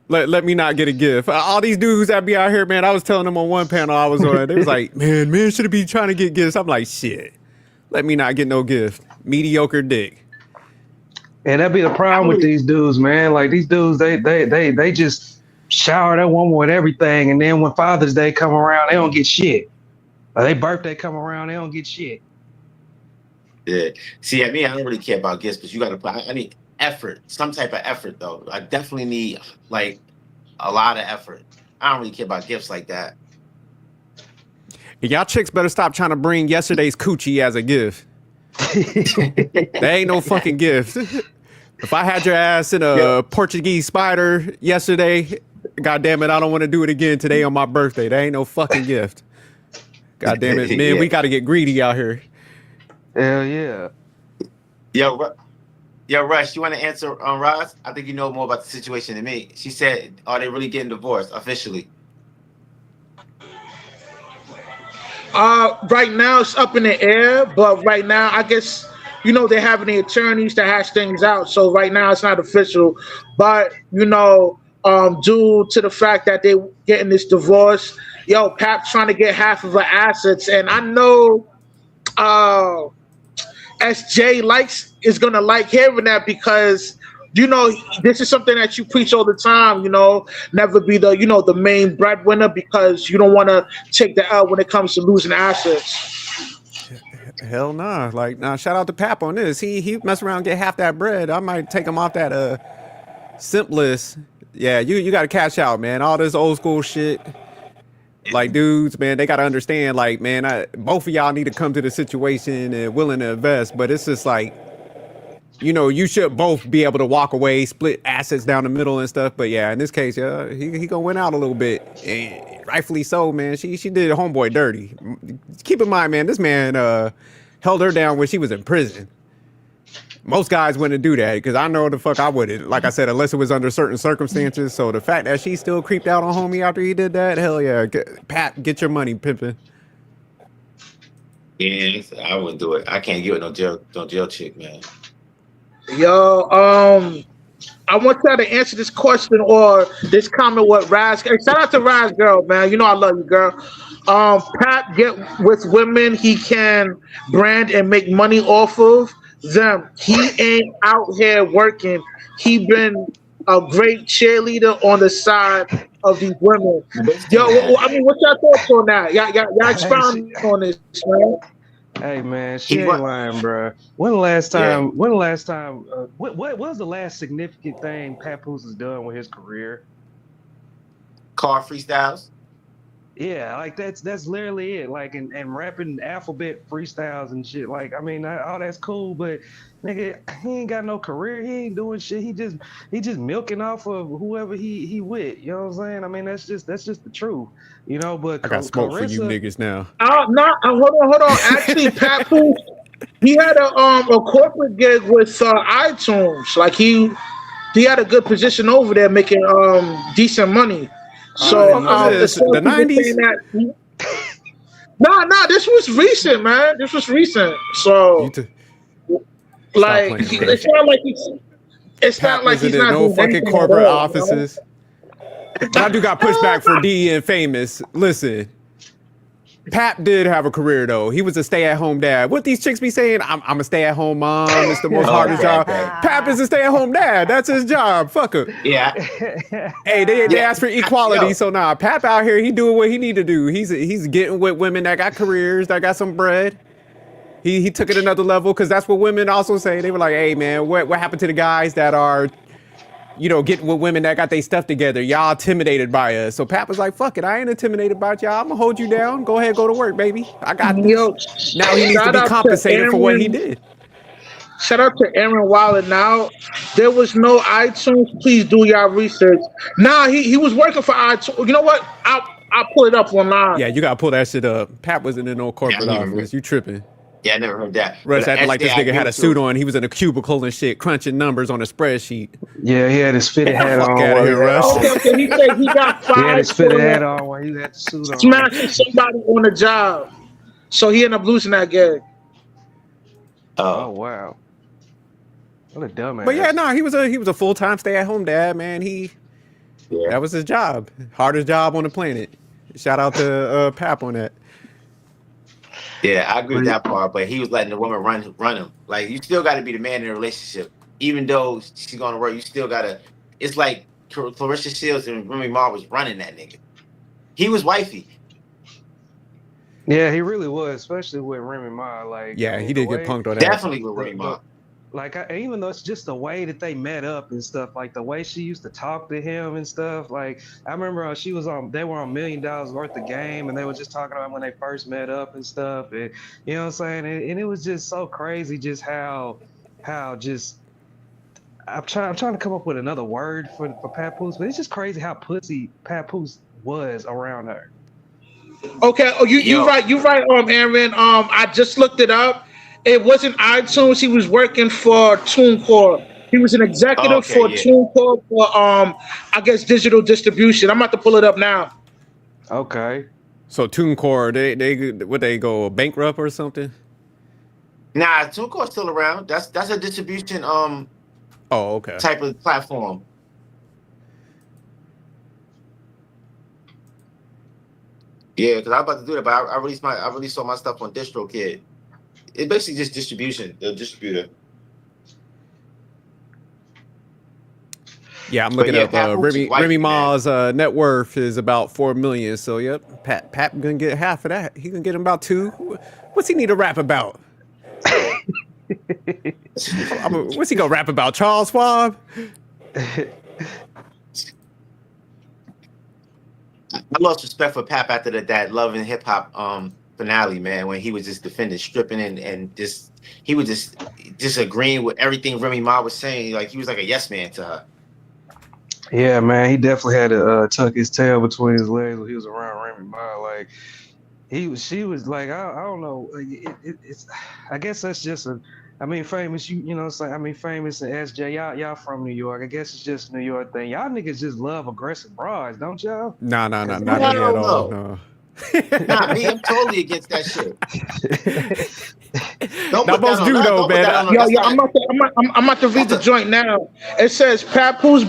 Let me not get a gift. All these dudes that be out here, man, I was telling them on one panel I was on, they was like, man should be trying to get gifts. I'm like, shit, let me not get no gift. Mediocre dick. And that be the problem with these dudes, man. Like these dudes, they just shower that woman with everything, and then when Father's Day come around, they don't get shit. Or their birthday come around, they don't get shit. Yeah. See, I mean, I don't really care about gifts, but you got to put. I need effort, some type of effort, though. I definitely need like a lot of effort. I don't really care about gifts like that. Y'all chicks better stop trying to bring yesterday's coochie as a gift. That ain't no fucking gift. If I had your ass in a Portuguese spider yesterday, God damn it, I don't want to do it again today on my birthday. That ain't no fucking gift. God damn it, man, we got to get greedy out here. Hell yeah. Yo, Rush, you want to answer on Roz? I think you know more about the situation than me. She said, are they really getting divorced officially? Right now it's up in the air, but right now I guess they're having the attorneys to hash things out. So right now it's not official, but due to the fact that they're getting this divorce, Pap's trying to get half of her assets, and I know SJ is gonna like hearing that because this is something that you preach all the time. Never be the main breadwinner because you don't want to take the L when it comes to losing assets. Hell nah. Like, nah, shout out to Pap on this. He mess around and get half that bread. I might take him off that simp list. Yeah, you gotta cash out, man. All this old school shit. Like, dudes, man, they gotta understand, like, man, both of y'all need to come to the situation and willing to invest, but it's just like, you should both be able to walk away, split assets down the middle and stuff. But yeah, in this case, he gonna win out a little bit, and rightfully so, man. She did homeboy dirty. Keep in mind, man, this man held her down when she was in prison. Most guys wouldn't do that because I know the fuck I wouldn't. Like I said, unless it was under certain circumstances. So the fact that she still creeped out on homie after he did that, hell yeah, Pat, get your money, pimping. Yeah, I wouldn't do it. I can't get with no jail chick, man. Yo, I want y'all to answer this question or this comment with Raz. Hey, shout out to Raz, girl, man. I love you, girl. Pat get with women he can brand and make money off of them. He ain't out here working. He been a great cheerleader on the side of these women. Yo, I mean, what's your thoughts on that? Y'all expound on this, man. Hey man, she ain't lying, bro. When the last time? What was the last significant thing Papoose has done with his career? Car freestyles. Yeah, like that's literally it. Like and rapping alphabet freestyles and shit. Like I mean, all that's cool, but nigga, he ain't got no career. He ain't doing shit. He just milking off of whoever he with. You know what I'm saying? I mean, that's just the truth. But I got smoke for you niggas now. No, hold on. Actually, Papoose, he had a corporate gig with iTunes. Like he had a good position over there, making decent money. So the 90s. No, this was recent, man. This was recent. So like it's not like it's not like he's not no fucking corporate offices. That dude got pushed back for D and Famous. Listen, Pap did have a career though. He was a stay-at-home dad. What these chicks be saying? I'm a stay-at-home mom. It's the most hardest job. Pap is a stay-at-home dad. That's his job. Fuck him. Yeah. Hey, they asked for equality, so nah. Pap out here, he doing what he need to do. He's getting with women that got careers, that got some bread. He took it another level because that's what women also say. They were like, hey man, what happened to the guys that are getting with women that got their stuff together? Y'all intimidated by us. So Pat was like, fuck it, I ain't intimidated by y'all. I'm gonna hold you down. Go ahead, go to work, baby. I got this. Now he needs to be compensated for what he did. Shout out to Aaron Wilder. Now, there was no iTunes. Please do y'all research. Nah, he was working for iTunes. You know what? I'll pull it up online. Yeah, you gotta pull that shit up. Pap wasn't in no Yeah, I corporate never office. You tripping? Yeah, I never heard that. Russ But acting like this SJ, I nigga agree had a with suit you. on. He was in a cubicle and shit, crunching numbers on a spreadsheet. Yeah, he had his fitted hat Fuck on. outta while he here, had Russ. on- Okay, he said he got He had fired his fitted hat for on while he had the suit on. smashing somebody on the job. So he ended up losing that gig. Oh wow, what a dumbass. But yeah, no, he was a full-time stay-at-home dad, man. Yeah. That was his job, hardest job on the planet. Shout out to Pap on that. Yeah, I agree with that part, but he was letting the woman run him. Like, you still got to be the man in a relationship, even though she's going to work. You still got to. It's like Clarissa Shields and Remy Ma was running that nigga. He was wifey. Yeah, he really was, especially with Remy Ma. Like, Yeah, I mean, he the did get way- punked on that. Definitely with Remy Ma. Like, even though it's just the way that they met up and stuff, like the way she used to talk to him and stuff. Like, I remember they were on $1 million worth of game, and they were just talking about when they first met up and stuff. And you know what I'm saying? And it was just so crazy, just how just. I'm trying to come up with another word for Papoose, but it's just crazy how pussy Papoose was around her. Okay, you right, Aaron. I just looked it up. It wasn't iTunes. He was working for TuneCore. He was an executive for TuneCore for I guess digital distribution. I'm about to pull it up now. Okay. So TuneCore, they go bankrupt or something? Nah, TuneCore's still around. That's a distribution Oh, okay. type of platform. Yeah, because I'm about to do that, but I released all my stuff on DistroKid. It's basically just distribution, the distributor. Yeah, I'm looking yeah, up. Papoose is Remy wifey, Ma's net worth is about $4 million. So yep, Pap gonna get half of that. He gonna get him about $2 million. What's he need to rap about? What's he gonna rap about? Charles Schwab? I lost respect for Pap after that Love and Hip Hop finale, man, when he was just defending stripping and just he was just agreeing with everything Remy Ma was saying. Like, he was like a yes man to her. Yeah, man, he definitely had to tuck his tail between his legs when he was around Remy Ma. Like, she was like, I don't know. It's I guess that's just famous. You know what I'm saying? I mean, famous and SJ, y'all from New York. I guess it's just a New York thing. Y'all niggas just love aggressive broads, don't y'all? Nah, not me I at don't all. know. No. Nah, me, I'm totally against that shit. Don't Not put that most on do us. though, Don't put man. that on us. Yo, That's I'm not- about to read the joint now. It says Papoose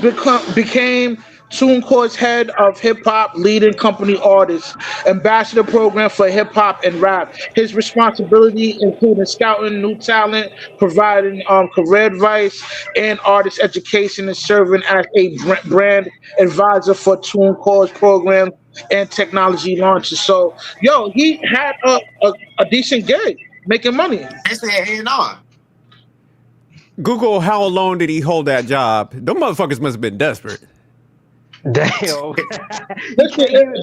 became TuneCore's head of hip hop, leading company artists, ambassador program for hip hop and rap. His responsibility including scouting new talent, providing career advice and artist education, and serving as a brand advisor for TuneCore's program and technology launches. So, yo, he had a decent gig, making money. It's the A&R. Google how long did he hold that job? Them motherfuckers must have been desperate. Damn. Listen,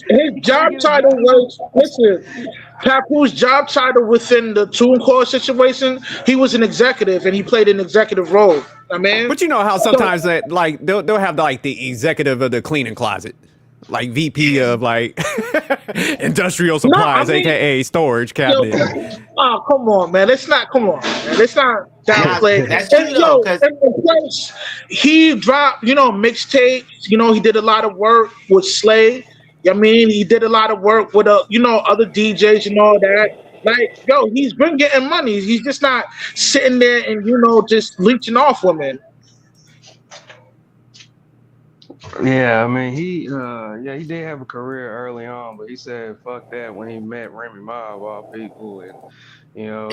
his job title was Papoose' job title within the TuneCore situation. He was an executive, and he played an executive role. I mean, But you know how sometimes that like they'll have like the executive of the cleaning closet, like VP of like industrial supplies, aka storage cabinet. Oh, come on, man. Let's not downplay. That's true, though, 'cause- and plus, he dropped, mixtapes. He did a lot of work with Slay. I mean, he did a lot of work with other DJs and all that. Like, yo, he's been getting money. He's just not sitting there and just leeching off women. Yeah, I mean, he did have a career early on, but he said fuck that when he met Remy Ma of all people, and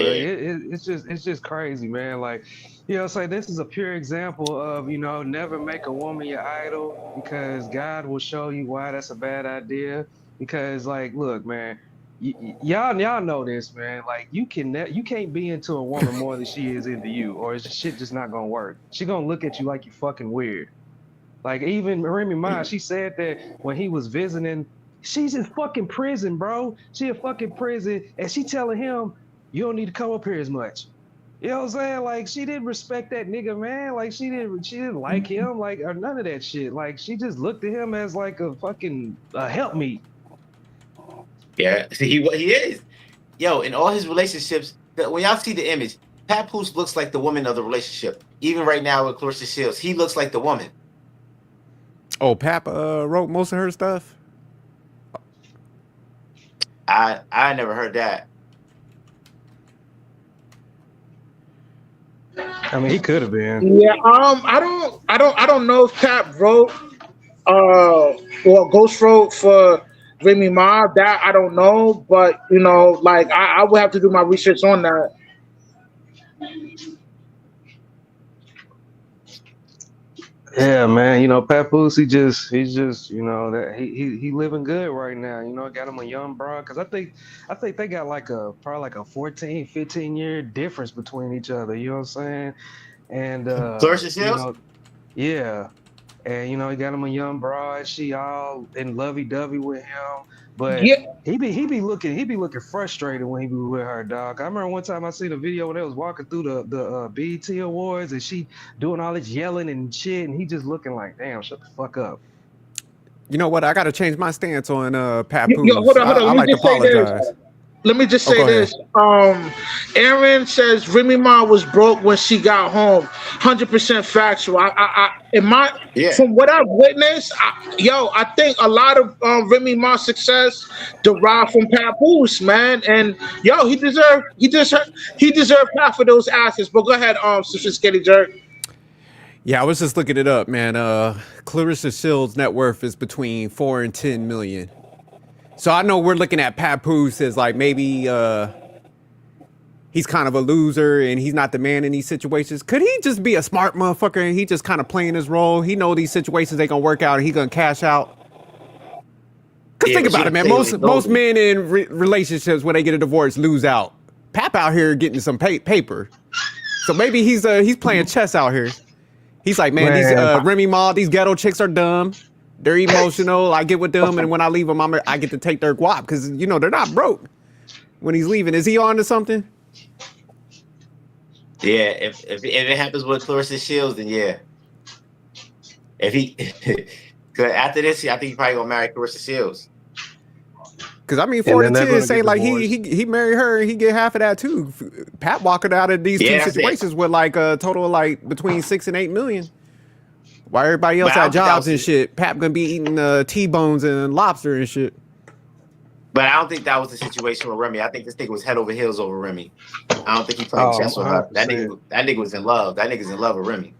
it's just crazy, man. Like, so this is a pure example of never make a woman your idol, because God will show you why that's a bad idea. Because, like, look, man, y'all know this, man. Like, you can't be into a woman more than she is into you, or is shit just not gonna work. She gonna look at you like you fucking weird. Like, even Remy Ma, she said that when he was visiting, she's in fucking prison, bro. She in fucking prison, and she telling him, you don't need to come up here as much. You know what I'm saying? Like she didn't respect that nigga, man. Like she didn't like him, like or none of that shit. Like she just looked at him as like a fucking helpmeet. Yeah, see, he is. Yo, in all his relationships, when y'all see the image, Papoose looks like the woman of the relationship. Even right now with Clarissa Shields, he looks like the woman. Oh, Pap wrote most of her stuff. I never heard that. I mean, he could have been. Yeah, I don't know if Cap wrote or Ghost wrote for Remy Ma. That I don't know, but you know, like I would have to do my research on that. Yeah, man. You know, Papoose, he's just, you know, that he living good right now. You know, got him a young bro. Cause I think they got like probably like a 14, 15-year difference between each other. You know what I'm saying? And Clarissa you Shields? know, yeah. And you know, he got him a young broad. She all in lovey-dovey with him. But Yeah, he be looking frustrated when he be with her, dog. I remember one time I seen a video when they was walking through the BET Awards and she doing all this yelling and shit, and he just looking like, damn, shut the fuck up. You know what? I got to change my stance on yo, Papoose. hold on. I Let me like to just say this. apologize. Let me just Oh, say go ahead. this. Aaron says Remy Ma was broke when she got home. 100% factual. In my, Yeah. from what I've witnessed, I think a lot of Remy Ma's success derived from Papoose, man. And he deserved half of those asses. But go ahead, sophisticated jerk. Yeah, I was just looking it up, man. Clarissa Shields' net worth is between 4 and 10 million. So I know we're looking at Papoose as like maybe he's kind of a loser and he's not the man in these situations. Could he just be a smart motherfucker and he just kind of playing his role? He know these situations ain't gonna work out and he gonna cash out. Cause Yeah, think but about you it, man. gotta play Most with men in relationships when they get a divorce lose out. Pap out here getting some paper, so maybe he's playing chess out here. He's like, man, these Man, Remy Ma, these ghetto chicks are dumb. They're emotional. I get with them, and when I leave them, I get to take their guap because you know they're not broke. When he's leaving, is he on to something? Yeah, if it happens with Clarissa Shields, then yeah. If he, cause after this, I think he probably gonna marry Clarissa Shields. Because I mean, and 4 to then they're 10 gonna say get like divorced. he married her and he get half of that too. Pat walking out of these Yeah, two that's it. situations with like a total of like between 6 and 8 million. While everybody else But I had don't think that jobs was and shit, Pap gonna be eating T-bones and lobster and shit. But I don't think that was the situation with Remy. I think this nigga was head over heels over Remy. I don't think he played Oh, chess with her. That 100%. nigga was in love. That nigga's in love with Remy.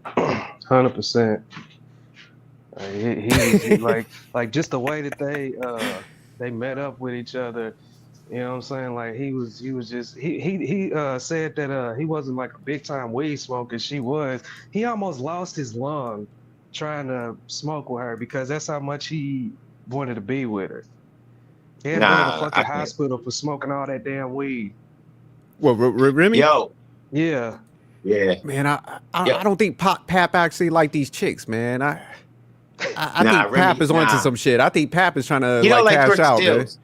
100%. He like just the way that they met up with each other. You know what I'm saying? Like he was just he said that he wasn't like a big time weed smoker. She was. He almost lost his lung trying to smoke with her because that's how much he wanted to be with her. He had to go to the Nah, fucking I can't. hospital for smoking all that damn weed. Well, Remy? Yo, Yeah. yeah. Man, I Yo. don't think Pap actually like these chicks, man. I Nah, think Pap Remy, is onto nah. some shit. I think Pap is trying to He don't like like cash Clarissa out, man. Shields.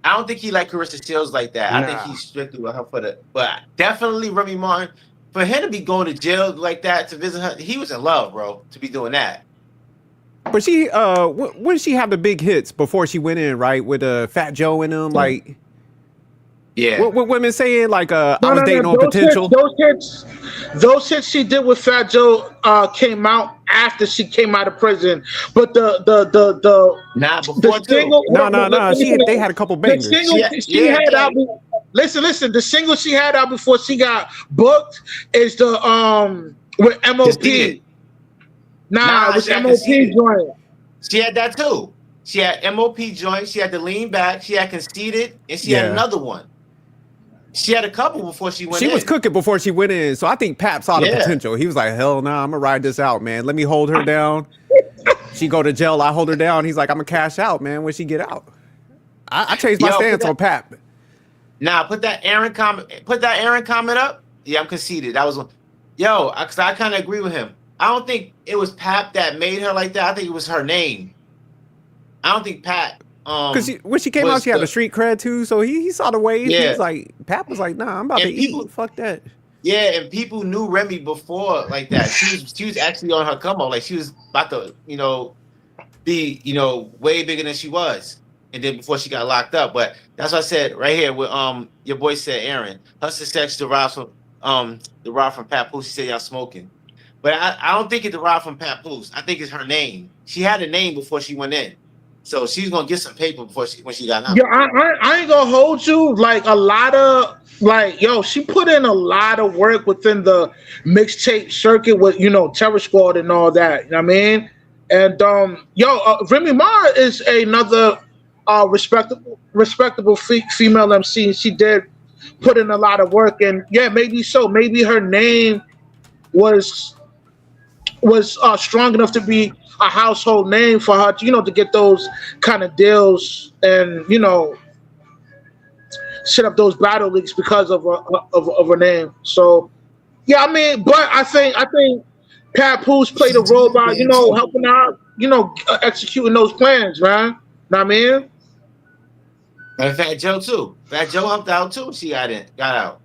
I don't think he like Clarissa Shields like that. I think Nah. he's strictly with her for the. But definitely Remy Martin. For him to be going to jail like that to visit her, he was in love, bro. To be doing that. But she, when did she have the big hits before she went in, right? With Fat Joe and them, like, Yeah. what women saying, like, I No, was no, dating no. on potential. Those hits she did with Fat Joe came out after she came out of prison. But the Nah, before too. single, No. let me They finish. had a couple The bangers. single she Yeah, had yeah. out. Listen. The single she had out before she got booked is the with MOP. Conceited. Nah, it was she had MOP Conceited. joint. She had that too. She had MOP joint. She had the lean back. She had Conceited, and she had Yeah. another one. She had a couple before she went She in. was cooking before she went in, so I think Pap saw the Yeah. potential. He was like, hell no, I'm gonna ride this out, man. Let me hold her down. She go to jail, I hold her down. He's like, I'm gonna cash out, man, when she get out. I changed my Yo, put stance that- on Pap. Nah, put that Aaron comment up. Yeah, I'm Conceited. That was one. Yo, cause I kind of agree with him. I don't think it was Pap that made her like that. I think it was her name. I don't think Pat Because when she came out, she had a street cred too. So he saw the wave. Yeah. He was like, Pap was like, nah, I'm about to eat. Fuck that. Yeah, and people knew Remy before like that. She was actually on her come up. Like she was about to, be, way bigger than she was. And then before she got locked up. But that's what I said right here with your boy said Aaron. Her success derives from Papoose. She said y'all smoking. But I don't think it derived from Papoose. I think it's her name. She had a name before she went in. So she's gonna get some paper when she got out. Yeah, I ain't gonna hold you. Like a lot of she put in a lot of work within the mixtape circuit with Terror Squad and all that. You know what I mean? And Remy Ma is another respectable female MC. She did put in a lot of work, and yeah, maybe so. Maybe her name was strong enough to be a household name for her to, to get those kind of deals and set up those battle leagues because of her name. So yeah, I mean, but I think Papoose played a role by helping out, executing those plans, man. Know what I mean? And Fat Joe too. Fat Joe helped out too. She got out.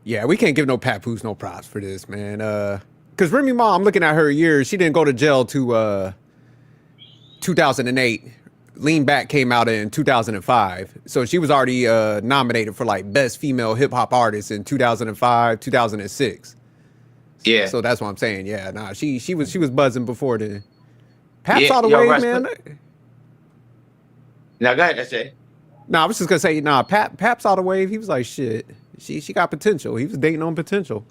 Yeah, we can't give no Papoose no props for this, man. Because Remy Ma, I'm looking at her years. She didn't go to jail to 2008. Lean Back came out in 2005. So she was already nominated for like Best Female Hip Hop Artist in 2005, 2006. Yeah. So that's what I'm saying. Yeah, nah, she was buzzing before then. Paps all the yo, way, Russ, man. Now go ahead, I say. I was just gonna say, Paps all the way. He was like, shit. She got potential. He was dating on potential.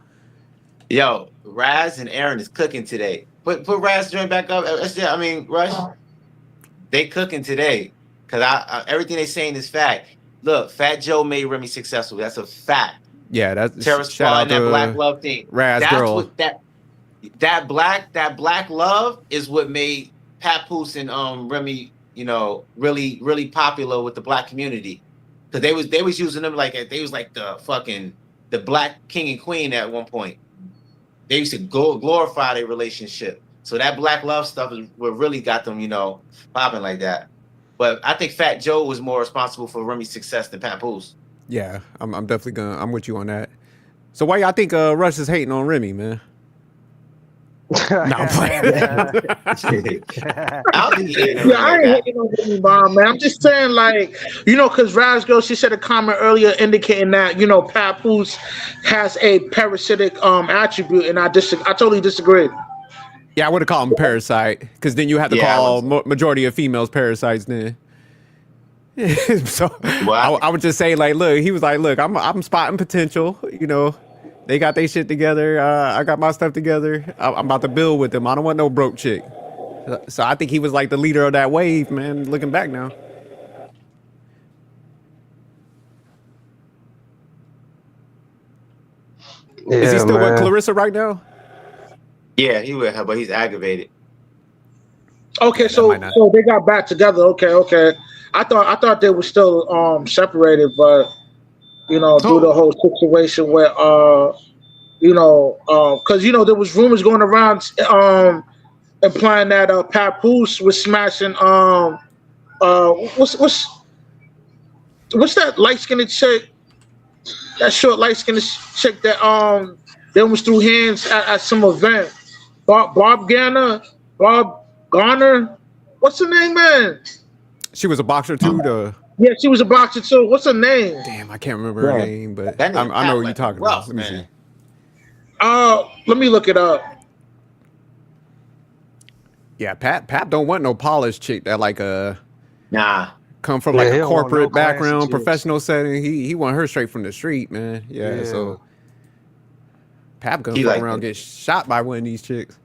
Yo, Raz and Aaron is cooking today. Put Raz joint back up. I mean, Rush, they cooking today. Cause everything they saying is fact. Look, Fat Joe made Remy successful. That's a fact. Yeah, that's Terror Squad and that black love thing. Raz that's girl. What that black love is what made Papoose and Remy, really, really popular with the black community. Cause they was using them like they was like the black king and queen at one point. They used to glorify their relationship. So that black love stuff is what really got them, popping like that. But I think Fat Joe was more responsible for Remy's success than Papoose. Yeah, I'm definitely I'm with you on that. So why y'all think Rush is hating on Remy, man? No, I'm playing. I ain't hating on Remy Ma, man. I'm just saying, like, because Raz Girl, she said a comment earlier indicating that, Papoose has a parasitic attribute, and I totally disagree. Yeah, I would have called him parasite, because then you have to call majority of females parasites then. So I would just say, like, look, he was like, look, I'm spotting potential, They got their shit together. I got my stuff together. I'm about to build with them. I don't want no broke chick. So I think he was like the leader of that wave, man, looking back now. Yeah, is he still with Clarissa right now? Yeah, he with her, but he's aggravated. Okay, so they got back together. Okay. I thought they were still separated, but due to the whole situation where because there was rumors going around implying that Papoose was smashing what's that light-skinned chick, that short light-skinned chick that was through hands at some event. Bob Garner, what's her name, man? She was a boxer too. Yeah, she was a boxer too. What's her name? Damn, I can't remember her name, but I know what you're talking about. Let me see. Let me look it up. Yeah, Pap don't want no polished chick that come from like a corporate background, professional setting. He want her straight from the street, man. Yeah. So Pap gonna fuck around get shot by one of these chicks.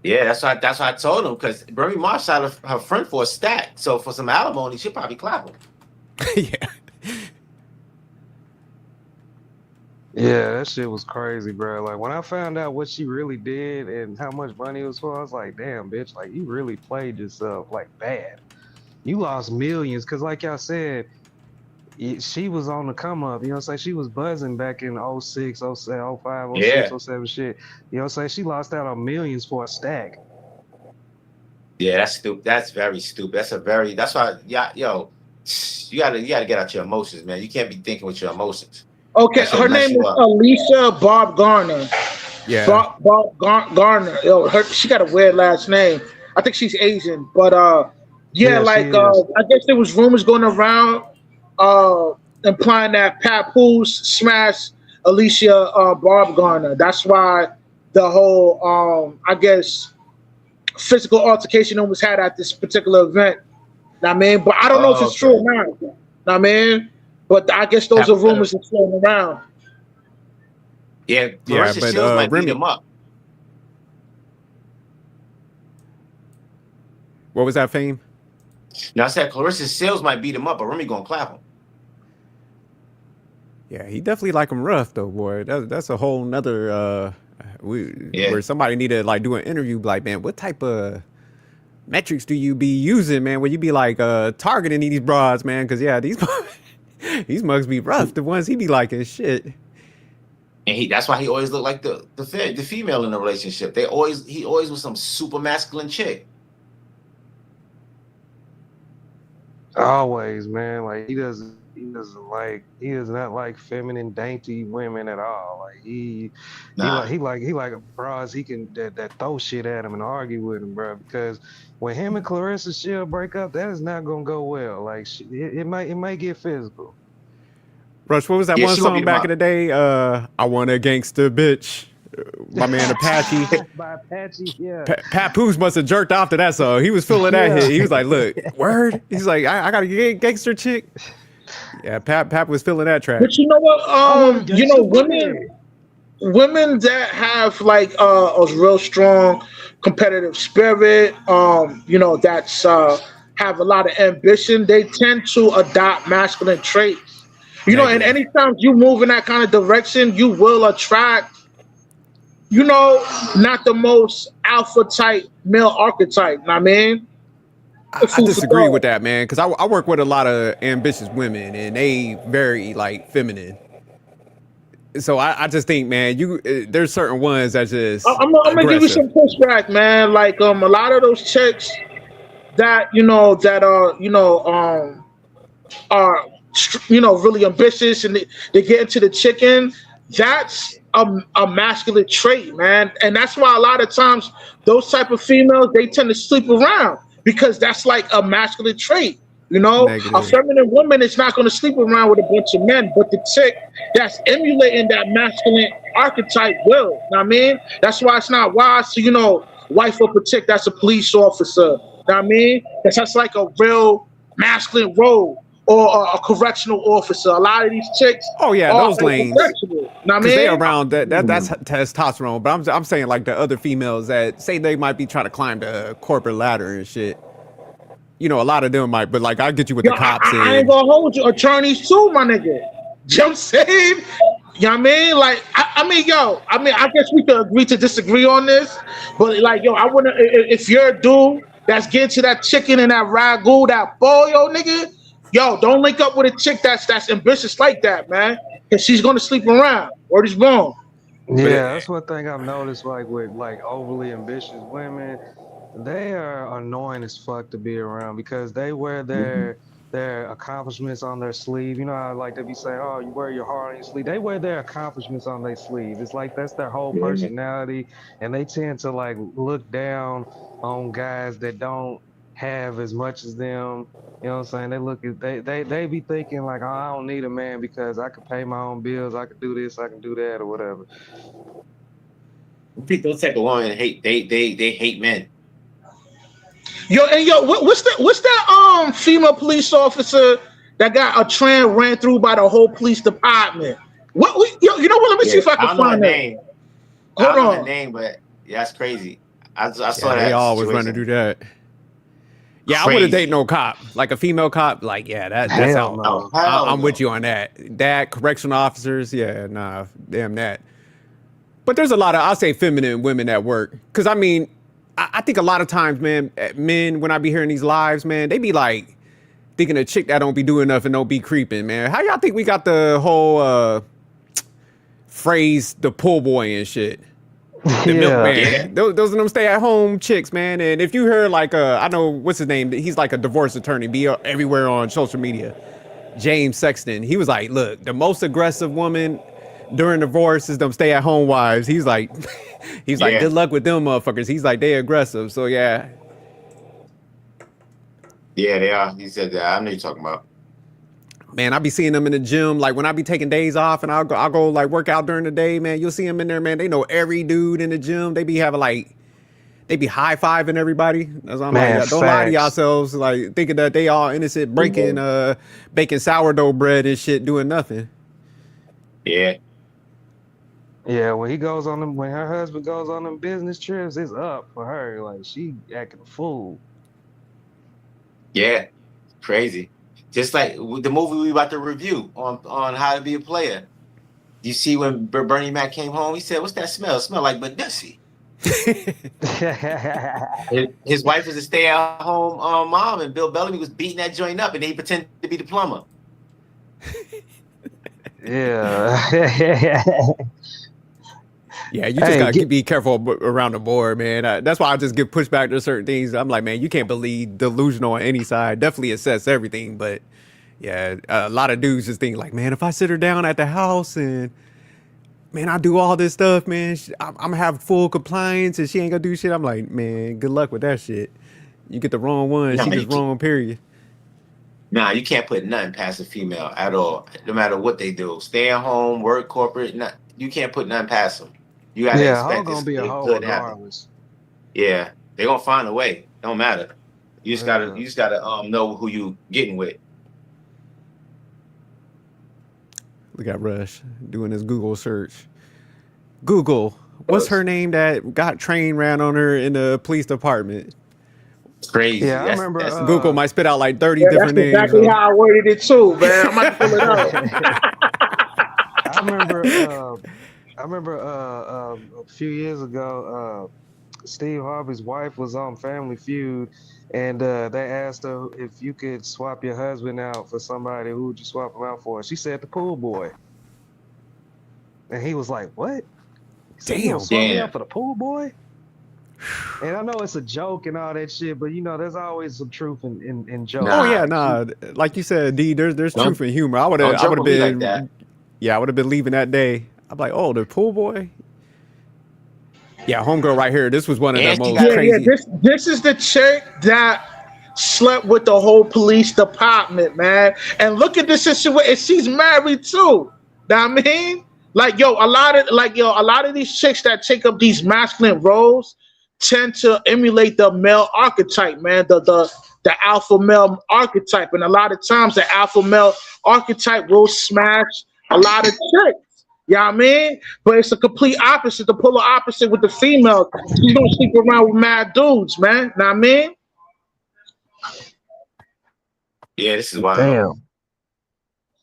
Yeah, that's why I told him, because Remy Ma shot her friend for a stack. So for some alimony, she'll probably clap him. Yeah. Yeah, that shit was crazy, bro. Like, when I found out what she really did and how much money it was for, I was like, damn, bitch, like, you really played yourself, like, bad. You lost millions, because like y'all said, she was on the come up, she was buzzing back in 06, 07, 05, 06, 07 shit. She lost out on millions for a stack. Yeah, that's stupid. That's very stupid. That's why, yeah, yo, you gotta get out your emotions, man. You can't be thinking with your emotions. Okay, That should her mess name you is up. Alicia Bob Garner. Yeah. Garner. Yo, she got a weird last name. I think she's Asian, but yeah, Yeah, she like is. I guess there was rumors going around uh implying that Papoose smashed Alicia Bob Garner. That's why the whole I guess physical altercation that was had at this particular event. Know what I mean, but I don't know if Oh, it's true or okay. not. Know what I mean, but I guess those are Pap- rumors that's floating around. Yeah, Yeah, Clarissa but Shields might beat Remy, him up. what was that, Fame? Now I said Clarissa Shields might beat him up, but Remy gonna clap him. Yeah, he definitely like him rough though, boy. That's a whole nother Yeah. where somebody need to like do an interview, like, man, what type of metrics do you be using, man? Where you be like targeting these broads, man? Because yeah, these these mugs be rough. The ones he be liking, shit. And that's why he always looked like the female in the relationship. He always was some super masculine chick. Always, man. Like he does not like feminine, dainty women at all. Like Nah. he like bras he can that throw shit at him and argue with him, bro. Because when him and Clarissa Shield break up, that is not gonna go well. Like it might get physical. Rush, what was that Yeah, one she gonna beat song him back in up. the day? I want a gangster bitch. My man Apache. By Apache, yeah. Papoose must have jerked off to that song. He was feeling that Yeah. hit. He was like, look, word. He's like, I got a gangster chick. Yeah, Pap was feeling that track. But you know what? I want a You know, gangster bitch. women that have like a real strong competitive spirit, you know, that's have a lot of ambition, they tend to adopt masculine traits. You know, and Negative. anytime you move in that kind of direction, you will attract, you know, not the most alpha type male archetype. Know what I mean, I food for disagree with thought. that, man, because I work with a lot of ambitious women and they very like feminine. So I just think, man, there's certain ones that just I'm gonna give you aggressive. some pushback, man. Like a lot of those chicks that are really ambitious and they get into the chicken. That's a masculine trait, man, and that's why a lot of times those type of females they tend to sleep around because that's like a masculine trait. You know, a Negative. feminine woman is not going to sleep around with a bunch of men, but the chick that's emulating that masculine archetype will. Know what I mean, that's why it's not wise to wife up a chick that's a police officer. Know what I mean, that's like a real masculine role or a correctional officer. A lot of these chicks Oh yeah, are those lanes. correctional. Know what I Because they mean? around that's testosterone. But I'm saying like the other females that say they might be trying to climb the corporate ladder and shit. You know, a lot of them might, but like I get you with Yo, the cops I ain't and gonna hold you. Attorneys too, my nigga. You know what I'm saying? You know what I mean? Like, I guess we could agree to disagree on this, but like, yo, I wouldn't, if you're a dude that's getting to that chicken and that ragu, that boil, nigga, yo, don't link up with a chick that's ambitious like that, man, because she's gonna sleep around. Word is wrong. but Yeah, that's one thing I've noticed. Like with like overly ambitious women, they are annoying as fuck to be around because they wear their accomplishments on their sleeve. You know how like they be saying, "Oh, you wear your heart on your sleeve." They wear their accomplishments on their sleeve. It's like that's their whole personality, and they tend to like look down on guys that don't have as much as them. You know what I'm saying? They look at they be thinking like, "Oh, I don't need a man because I can pay my own bills. I can do this, I can do that, or whatever." Those type of women hate they hate men. Yo, what's that female police officer that got a train ran through by the whole police department? You know what? Let me see Yeah, if I I can don't know her find that. name. I Hold don't know her on. name, but yeah, that's crazy. I yeah, saw they that always run to do situation. that. Yeah, I wouldn't date Crazy. no cop, like a female cop. Like, yeah, that's Hell out. Oh no. hell I'm with no. you on that. That correctional officers, yeah, nah, damn that. But there's a lot of I'll say feminine women at work, because I mean, I think a lot of times, man, men when I be hearing these lives, man, they be like thinking a chick that don't be doing enough and don't be creeping, man. How y'all think we got the whole phrase the pool boy and shit? The Yeah. milkman. Those are them stay-at-home chicks, man. And if you heard like I know what's his name, he's like a divorce attorney, be everywhere on social media. James Sexton. He was like, look, the most aggressive woman during divorce is them stay-at-home wives. He's like, Yeah. good luck with them motherfuckers. He's like, they aggressive. So yeah. Yeah, they are. He said that. I know you're talking about. Man, I be seeing them in the gym. Like when I be taking days off and I'll go like work out during the day, man. You'll see them in there, man. They know every dude in the gym. They be having like, they be high-fiving everybody. That's what I'm Man, like, don't lie to facts. yourselves, like thinking that they all innocent, baking sourdough bread and shit, doing nothing. Yeah. Yeah, when her husband goes on them business trips, it's up for her. Like she acting a fool. Yeah. Crazy. Just like the movie we about to review on How to Be a Player. You see when Bernie Mac came home, he said, "What's that smell? It smell like Medusi." His wife was a stay-at-home mom, and Bill Bellamy was beating that joint up, and he pretended to be the plumber. Yeah. Yeah, you just gotta be careful around the board, man. That's why I just give pushback to certain things. I'm like, man, you can't believe delusional on any side. Definitely assess everything, but yeah, a lot of dudes just think like, man, if I sit her down at the house and man, I do all this stuff, man, I'm gonna have full compliance and she ain't gonna do shit. I'm like, man, good luck with that shit. You get the wrong one, she just wrong, period. Nah, you can't put nothing past a female at all, no matter what they do. Stay at home, work corporate, you can't put nothing past them. You gotta expect gonna be a hoe regardless. Yeah, they're gonna find a way. Don't matter. You just gotta know who you getting with. Look at Rush doing his Google search. Google, what's her name that got train ran on her in the police department? It's crazy. Yeah, I remember. Google might spit out like 30 different names. That's exactly how I worded it too, man. I might pull it out. I remember a few years ago, Steve Harvey's wife was on Family Feud, and they asked her if you could swap your husband out for somebody, who would you swap him out for? She said the pool boy, and he was like, "What? Damn, swap me out for the pool boy?" And I know it's a joke and all that shit, but there's always some truth in jokes. Oh yeah, nah. Like you said, D, there's truth in humor. I would have been, like I would have been leaving that day. I'm like, oh, the pool boy. Yeah, homegirl right here. This was one of the most crazy. Yeah, this is the chick that slept with the whole police department, man. And look at this situation. She's married too. Know what I mean? Like, a lot of these chicks that take up these masculine roles tend to emulate the male archetype, man. The alpha male archetype. And a lot of times the alpha male archetype will smash a lot of chicks. You know what I mean? But it's the complete opposite, the polar opposite with the females. You don't sleep around with mad dudes, man. Know what I mean? Yeah, this is wild.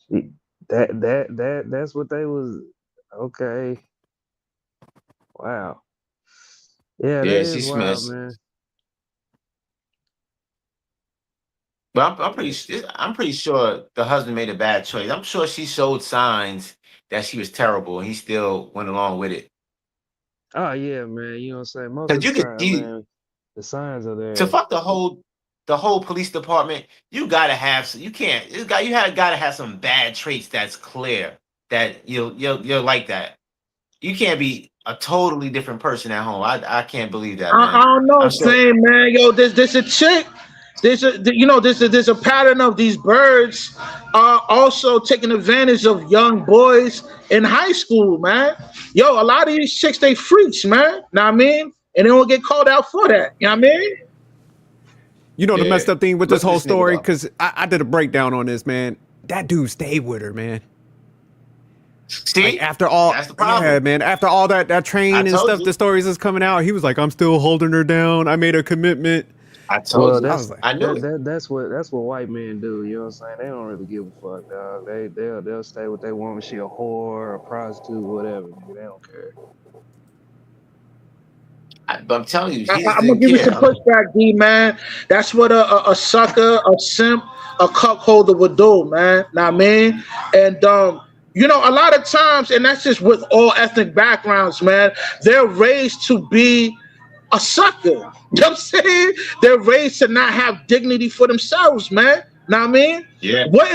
Damn. That's what they was. Okay. Wow. Yeah, she smashed. Man. But I'm pretty sure the husband made a bad choice. I'm sure she showed signs that she was terrible, and he still went along with it. Oh yeah, man. You know what I'm saying? Most of the time, man, the signs are there. To fuck the whole police department, you gotta have some. You gotta have some bad traits that's clear that you're like that. You can't be a totally different person at home. I can't believe that. Man. I don't know, man. There's a chick. There's a pattern of these birds also taking advantage of young boys in high school, man. A lot of these chicks, they freaks, man. Know what I mean? And they don't get called out for that. You know what I mean? The messed up thing with this whole story, because I did a breakdown on this, man. That dude stayed with her, man. See, like after all, that's the problem. Yeah, man. After all that train and stuff, the stories is coming out. He was like, "I'm still holding her down. I made a commitment." I told you. I knew it. That's what white men do. You know what I'm saying? They don't really give a fuck, dog. They'll stay with their woman. She a whore, a prostitute, whatever. They don't care. But I'm telling you, I'm gonna give you some pushback, D, man. That's what a sucker, a simp, a cuckolder would do, man. Know what I mean? And You know, a lot of times, and that's just with all ethnic backgrounds, man, they're raised to be a sucker. You know what I'm saying? They're raised to not have dignity for themselves, man. Know what I mean? Yeah. What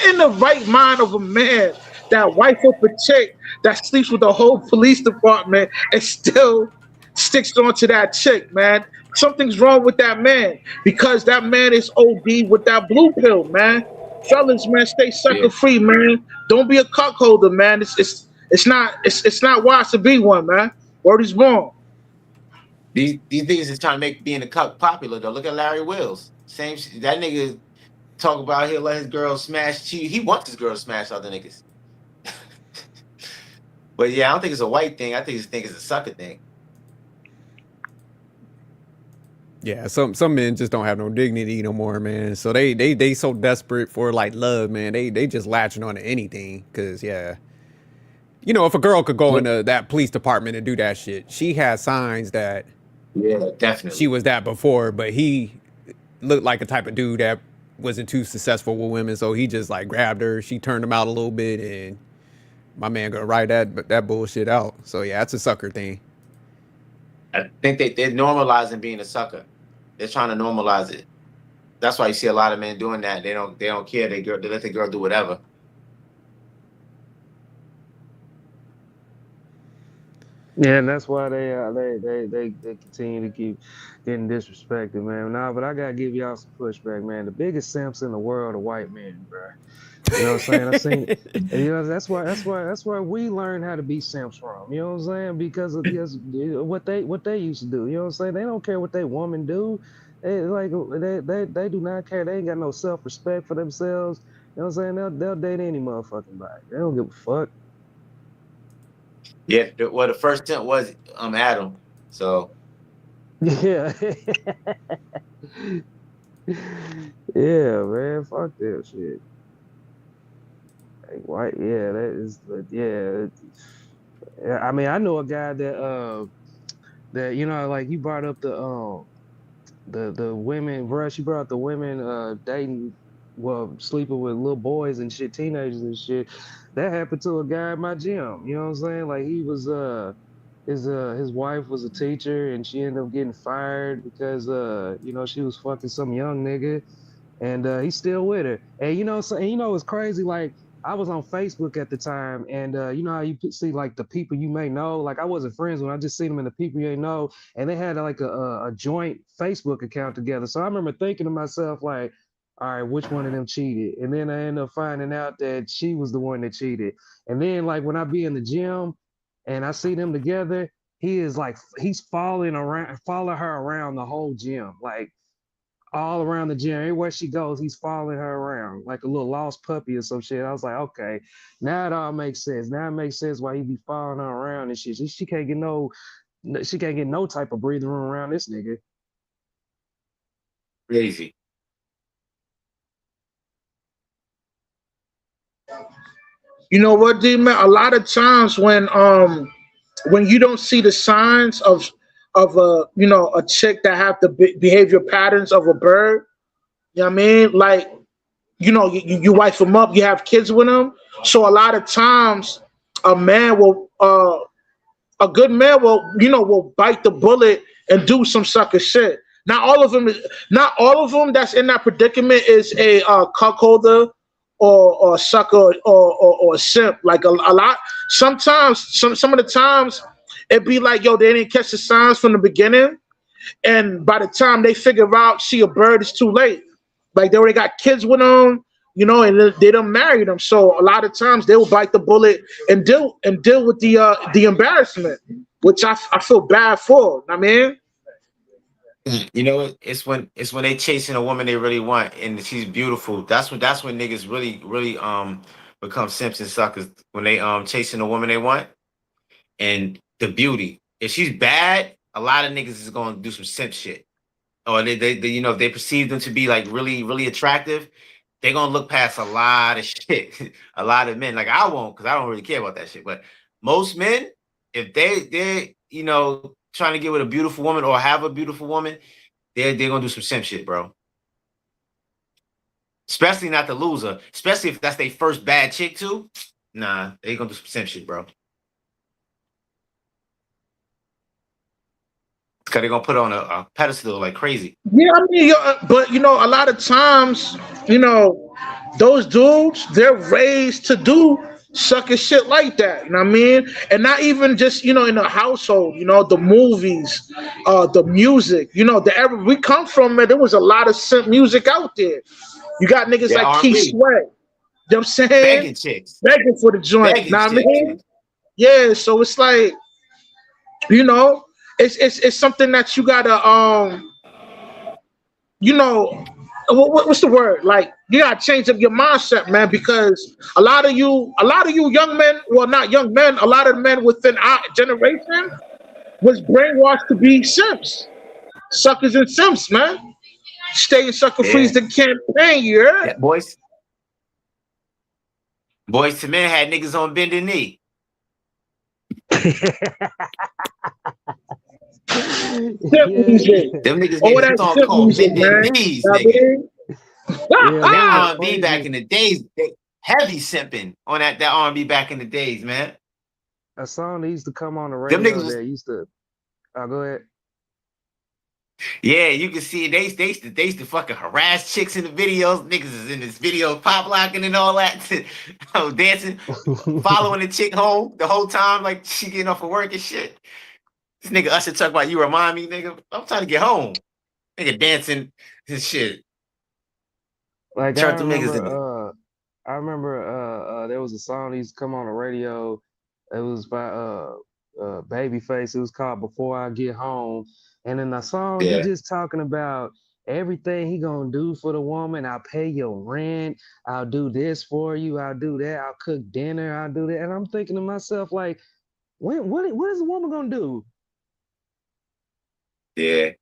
in the right mind of a man that wife up a chick that sleeps with the whole police department and still sticks onto that chick, man? Something's wrong with that man because that man is OD with that blue pill, man. Fellas, man, stay Yeah. sucker free, man. Don't be a cuckolder, man. It's not wise to be one, man. Word is born. These niggas is trying to make being a cuck popular though. Look at Larry Wills. That nigga talk about he'll let his girl smash cheat. He wants his girl to smash other niggas. But yeah, I don't think it's a white thing. I think it's a sucker thing. Yeah, some men just don't have no dignity no more, man. So they so desperate for like love, man. They just latching on to anything. Cause yeah, you know, if a girl could go into that police department and do that shit, she has signs that Yeah, definitely. she was that before, but he looked like a type of dude that wasn't too successful with women, so he just like grabbed her. She turned him out a little bit, and my man gonna ride that bullshit out. So yeah, that's a sucker thing. I think they're normalizing being a sucker. They're trying to normalize it. That's why you see a lot of men doing that. They don't care. They let the girl do whatever. Yeah, and that's why they continue to keep getting disrespected, man. Nah, but I gotta give y'all some pushback, man. The biggest simps in the world are white men, bro. You know what I'm saying? I seen, and, you know, that's why we learn how to be simps from. You know what I'm saying? Because what they used to do. You know what I'm saying? They don't care what they woman do. They do not care. They ain't got no self respect for themselves. You know what I'm saying? They'll date any motherfucking body. They don't give a fuck. Yeah. Well, the first temp was Adam. So Yeah. Yeah, man. Fuck that shit. Like, white, yeah, that is, yeah. I mean, I know a guy that you know, like you brought up the women, Rush. You brought up the women dating, well, sleeping with little boys and shit, teenagers and shit. That happened to a guy at my gym. You know what I'm saying? Like he was his wife was a teacher and she ended up getting fired because you know, she was fucking some young nigga, and he's still with her. And you know, so and you know, it's crazy. Like I was on Facebook at the time, and you know how you see like the people you may know. Like I wasn't friends when I just seen them in the people you ain't know, and they had like a joint Facebook account together. So I remember thinking to myself like, all right, which one of them cheated? And then I ended up finding out that she was the one that cheated. And then like when I be in the gym and I see them together, he is like he's following her around the whole gym, like all around the gym. Everywhere she goes, he's following her around like a little lost puppy or some shit. I was like, okay, now it all makes sense. Now it makes sense why he be following her around and shit. She can't get no type of breathing room around this nigga. crazy. You know what, D man? A lot of times when you don't see the signs of a a chick that have the behavior patterns of a bird, you know what I mean? Like you wife them up, you have kids with them. So a lot of times a man will a good man will bite the bullet and do some sucker shit. Not all of them that's in that predicament is a cuckolder or sucker or a simp. Like a lot. Sometimes some of the times it be like, yo, they didn't catch the signs from the beginning, and by the time they figure out she a bird, it's too late. Like they already got kids with them, and they don't marry them. So a lot of times they will bite the bullet and deal with the embarrassment, which I feel bad for. I mean, You know, it's when they chasing a woman they really want and she's beautiful. That's when niggas really become simps and suckers when they chasing a woman they want and the beauty. If she's bad, a lot of niggas is gonna do some simp shit. Or they if they perceive them to be like really attractive, they gonna look past a lot of shit. A lot of men, like I won't, because I don't really care about that shit. But most men, if they're trying to get with a beautiful woman or have a beautiful woman, they're gonna do some simp shit, bro. Especially not the loser. Especially if that's their first bad chick too. Nah, they gonna do some simp shit, bro. Cause they're gonna put on a pedestal like crazy. Yeah, I mean, but a lot of times, those dudes, they're raised to do sucker shit like that. You know what I mean? And not even just in the household. The movies, the music. The era we come from, man. There was a lot of simp music out there. You got niggas Yeah, like Keith R&B. Sweat. You know what I'm saying? Begging chicks. Begging for the joint. Begging Know what I chicks. mean? Yeah. So it's like, it's something that you gotta what's the word? Like, you gotta change up your mindset, man, because a lot of you young men, well, not young men, a lot of men within our generation was brainwashed to be simps, suckers and simps, man. Stay in sucker freeze the campaign, you heard? Yeah, boys to men had niggas on bended knee. Them niggas made a song called Bended Knees, nigga. That R&B back in the days, heavy simping on that R&B back in the days, man. A song that used to come on the radio that used to. Oh, go ahead. Yeah, you can see they used to fucking harass chicks in the videos. Niggas is in this video pop locking and all that. Dancing, following the chick home the whole time, like she getting off of work and shit. This nigga Usher talk about you remind me, nigga. I'm trying to get home. Nigga dancing and shit. Like I remember there was a song that used to come on the radio. It was by Babyface. It was called Before I Get Home. And in the song, he just talking about everything he gonna do for the woman. I'll pay your rent. I'll do this for you. I'll do that. I'll cook dinner. I'll do that. And I'm thinking to myself, like, what is a woman gonna do? Yeah,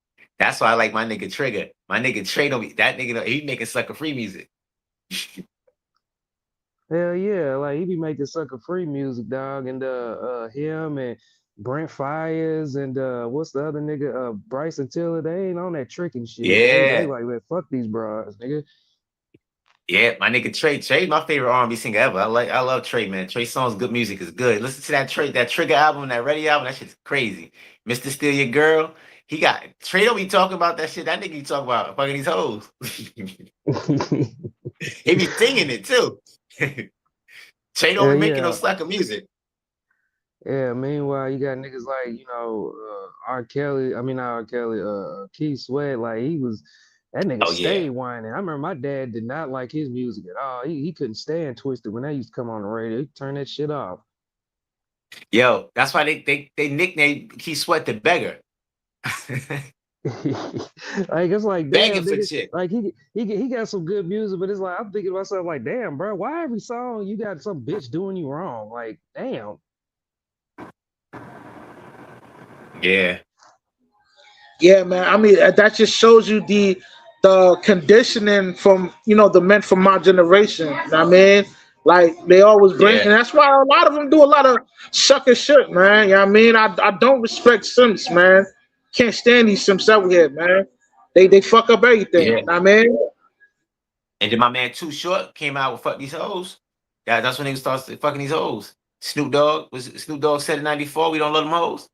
that's why I like my nigga Trigger. My nigga Trey don't be that nigga. He making sucker free music. Hell yeah, like he be making sucker free music, dog, and him and Brent Fires and what's the other nigga? Bryson Tiller. They ain't on that tricking shit. Yeah, they like, man, fuck these bras, nigga. Yeah, my nigga Trey. Trey, my favorite R&B singer ever. I love Trey, man. Trey Songz good music is good. Listen to that Trigger album, that Ready album. That shit's crazy. Mr. Steal Your Girl. He got Trey don't be talking about that shit. That nigga be talking about fucking these hoes. He be singing it too. Trey don't be making no sucker music. Yeah, meanwhile, you got niggas like, R. Kelly, not R. Kelly, Keith Sweat, like that nigga stayed whining. I remember my dad did not like his music at all. He couldn't stand Twisted when that used to come on the radio. He'd turn that shit off. Yo, that's why they nicknamed Keith Sweat the beggar. Like it's like damn, nigga, like he got some good music, but it's like I'm thinking to myself like, damn, bro, why every song you got some bitch doing you wrong? Like, damn. Yeah. Yeah, man. I mean, that just shows you the conditioning from the men from my generation. You know what I mean? Like they always bring, and that's why a lot of them do a lot of sucker shit, man. You know what I mean? I don't respect simps, man. Can't stand these simps out here, man. They fuck up everything. You know what I mean? And then my man Too Short came out with "Fuck These Hoes." That's when they started fucking these hoes. Snoop Dogg said in '94, "We don't love them hoes."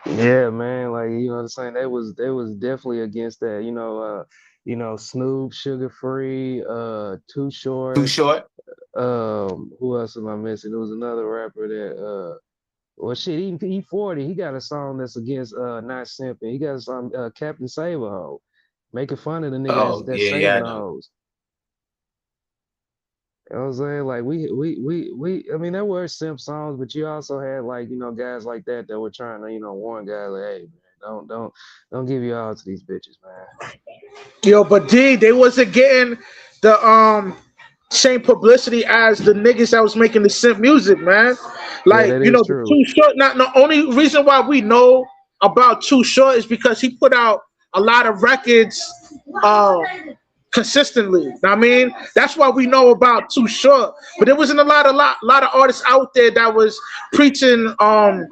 Yeah, man. Like what I'm saying, they was definitely against that. Snoop, Sugar Free, Too Short. Too Short. Who else am I missing? There was another rapper that well shit, he 40. He got a song that's against not simping. He got a song Captain Saberho, making fun of the niggas that's saving the hoes. You know what I'm saying? Like we I mean there were simp songs, but you also had like, guys like that were trying to, warn guys like, hey man, don't give you all to these bitches, man. Yo, but they wasn't getting the same publicity as the niggas that was making the simp music, man. Like, the Too Short, not the only reason why we know about Too Short is because he put out a lot of records consistently. You know what I mean? That's why we know about Too Short. But there wasn't a lot of artists out there that was preaching what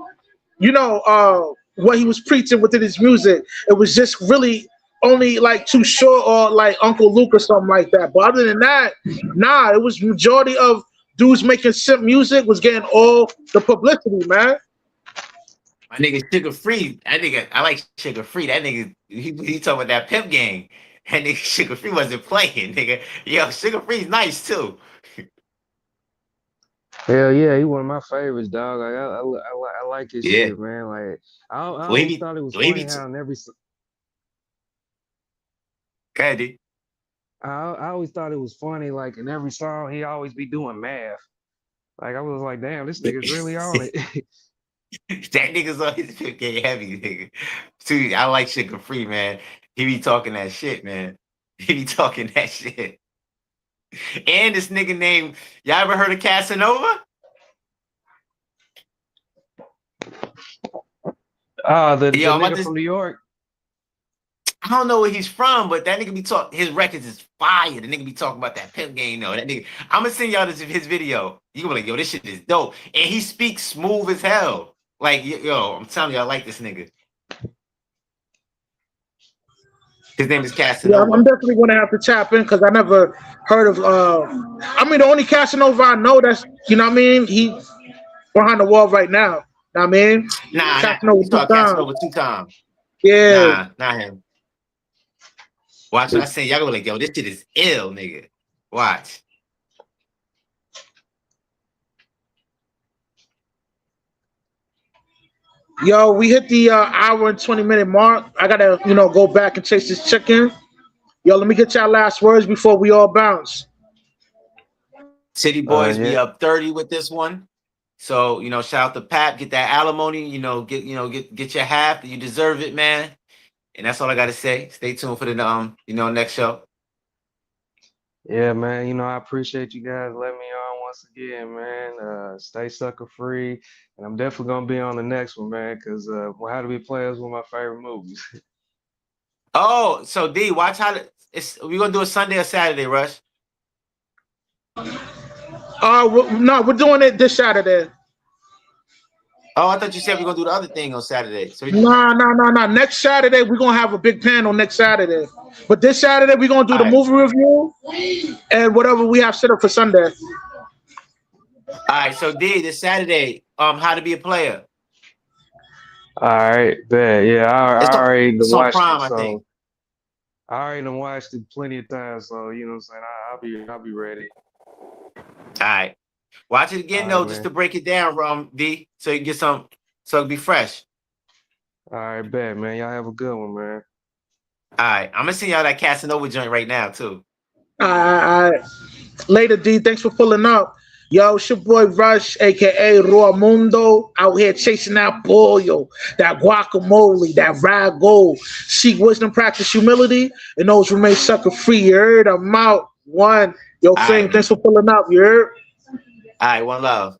he was preaching within his music. It was just really only like Too Short or like Uncle Luke or something like that. But other than that, nah, it was majority of dudes making simp music was getting all the publicity, man. My nigga Sugar Free. That nigga, I like Sugar Free. That nigga, he talking about that pimp gang. That nigga Sugar Free wasn't playing, nigga. Yo, Sugar Free's nice too. Hell yeah, he one of my favorites, dog. Like I like his Yeah. shit, man. Like I Well, he always be, thought it was well, he funny be, how in every okay, dude. I always thought it was funny, like in every song he always be doing math. Like I was like, damn, this nigga's really on it. That nigga's on his pimp gang heavy, nigga. Dude, I like Sugar Free, man. He be talking that shit, man. He be talking that shit. And this nigga named, y'all ever heard of Casanova? The Yo, I'm about nigga to, from New York. I don't know where he's from, but that nigga be talking. His records is fire. The nigga be talking about that pimp game though. That nigga, I'm gonna send y'all his video. You gonna be like, yo, this shit is dope, and he speaks smooth as hell. Like, yo, I'm telling you, I like this nigga. His name is Yeah, I'm Casanova. definitely gonna have to tap in because I never heard of. I mean, the only Casanova I know that's what I mean. He behind the wall right now. Know what I mean, Nah, Casanova you two saw times. Casanova 2 times. Yeah. Nah, not him. Watch what I say. Y'all gonna be like, yo, this shit is ill, nigga. Watch. Yo, we hit the hour and 20-minute mark. I gotta go back and chase this chicken. Yo, let me get y'all last words before we all bounce. City Boys be Yeah, up 30 with this one. So, shout out to Pap, get that alimony, get your half. You deserve it, man. And that's all I gotta say. Stay tuned for the next show. yeah, man. I appreciate you guys letting me on once again, man. Stay sucker free, and I'm definitely gonna be on the next one, man. Because How to Be a Player is one of my favorite movies. Oh, so D, watch how we're gonna do a Sunday or Saturday, Rush. No, we're doing it this Saturday. Oh, I thought you said we're gonna do the other thing on Saturday. So Nah. Next Saturday we're gonna have a big panel next Saturday. But this Saturday we're gonna do all the right. movie review and whatever we have set up for Sunday. All right, so D, this Saturday, how to be a player. All right, bet. Yeah, I already It's on watched Prime, it, I think. so I already done watched it plenty of times. So you know what I'm saying. I'll be ready. All right. Watch it again All though, right, just man. to break it down, D, so you get some, so it'll be fresh. All right, bet, man. Y'all have a good one, man. All right, I'm gonna send y'all that Casanova joint right now too. Later, D. Thanks for pulling up. Yo, it's your boy Rush, aka Raw Mundo, out here chasing that pollo, that guacamole, that rago. Seek wisdom, practice humility, and those remain sucker free. You heard? I'm out. One. Yo, All Fame, right, thanks for pulling up. You heard? all right, one love.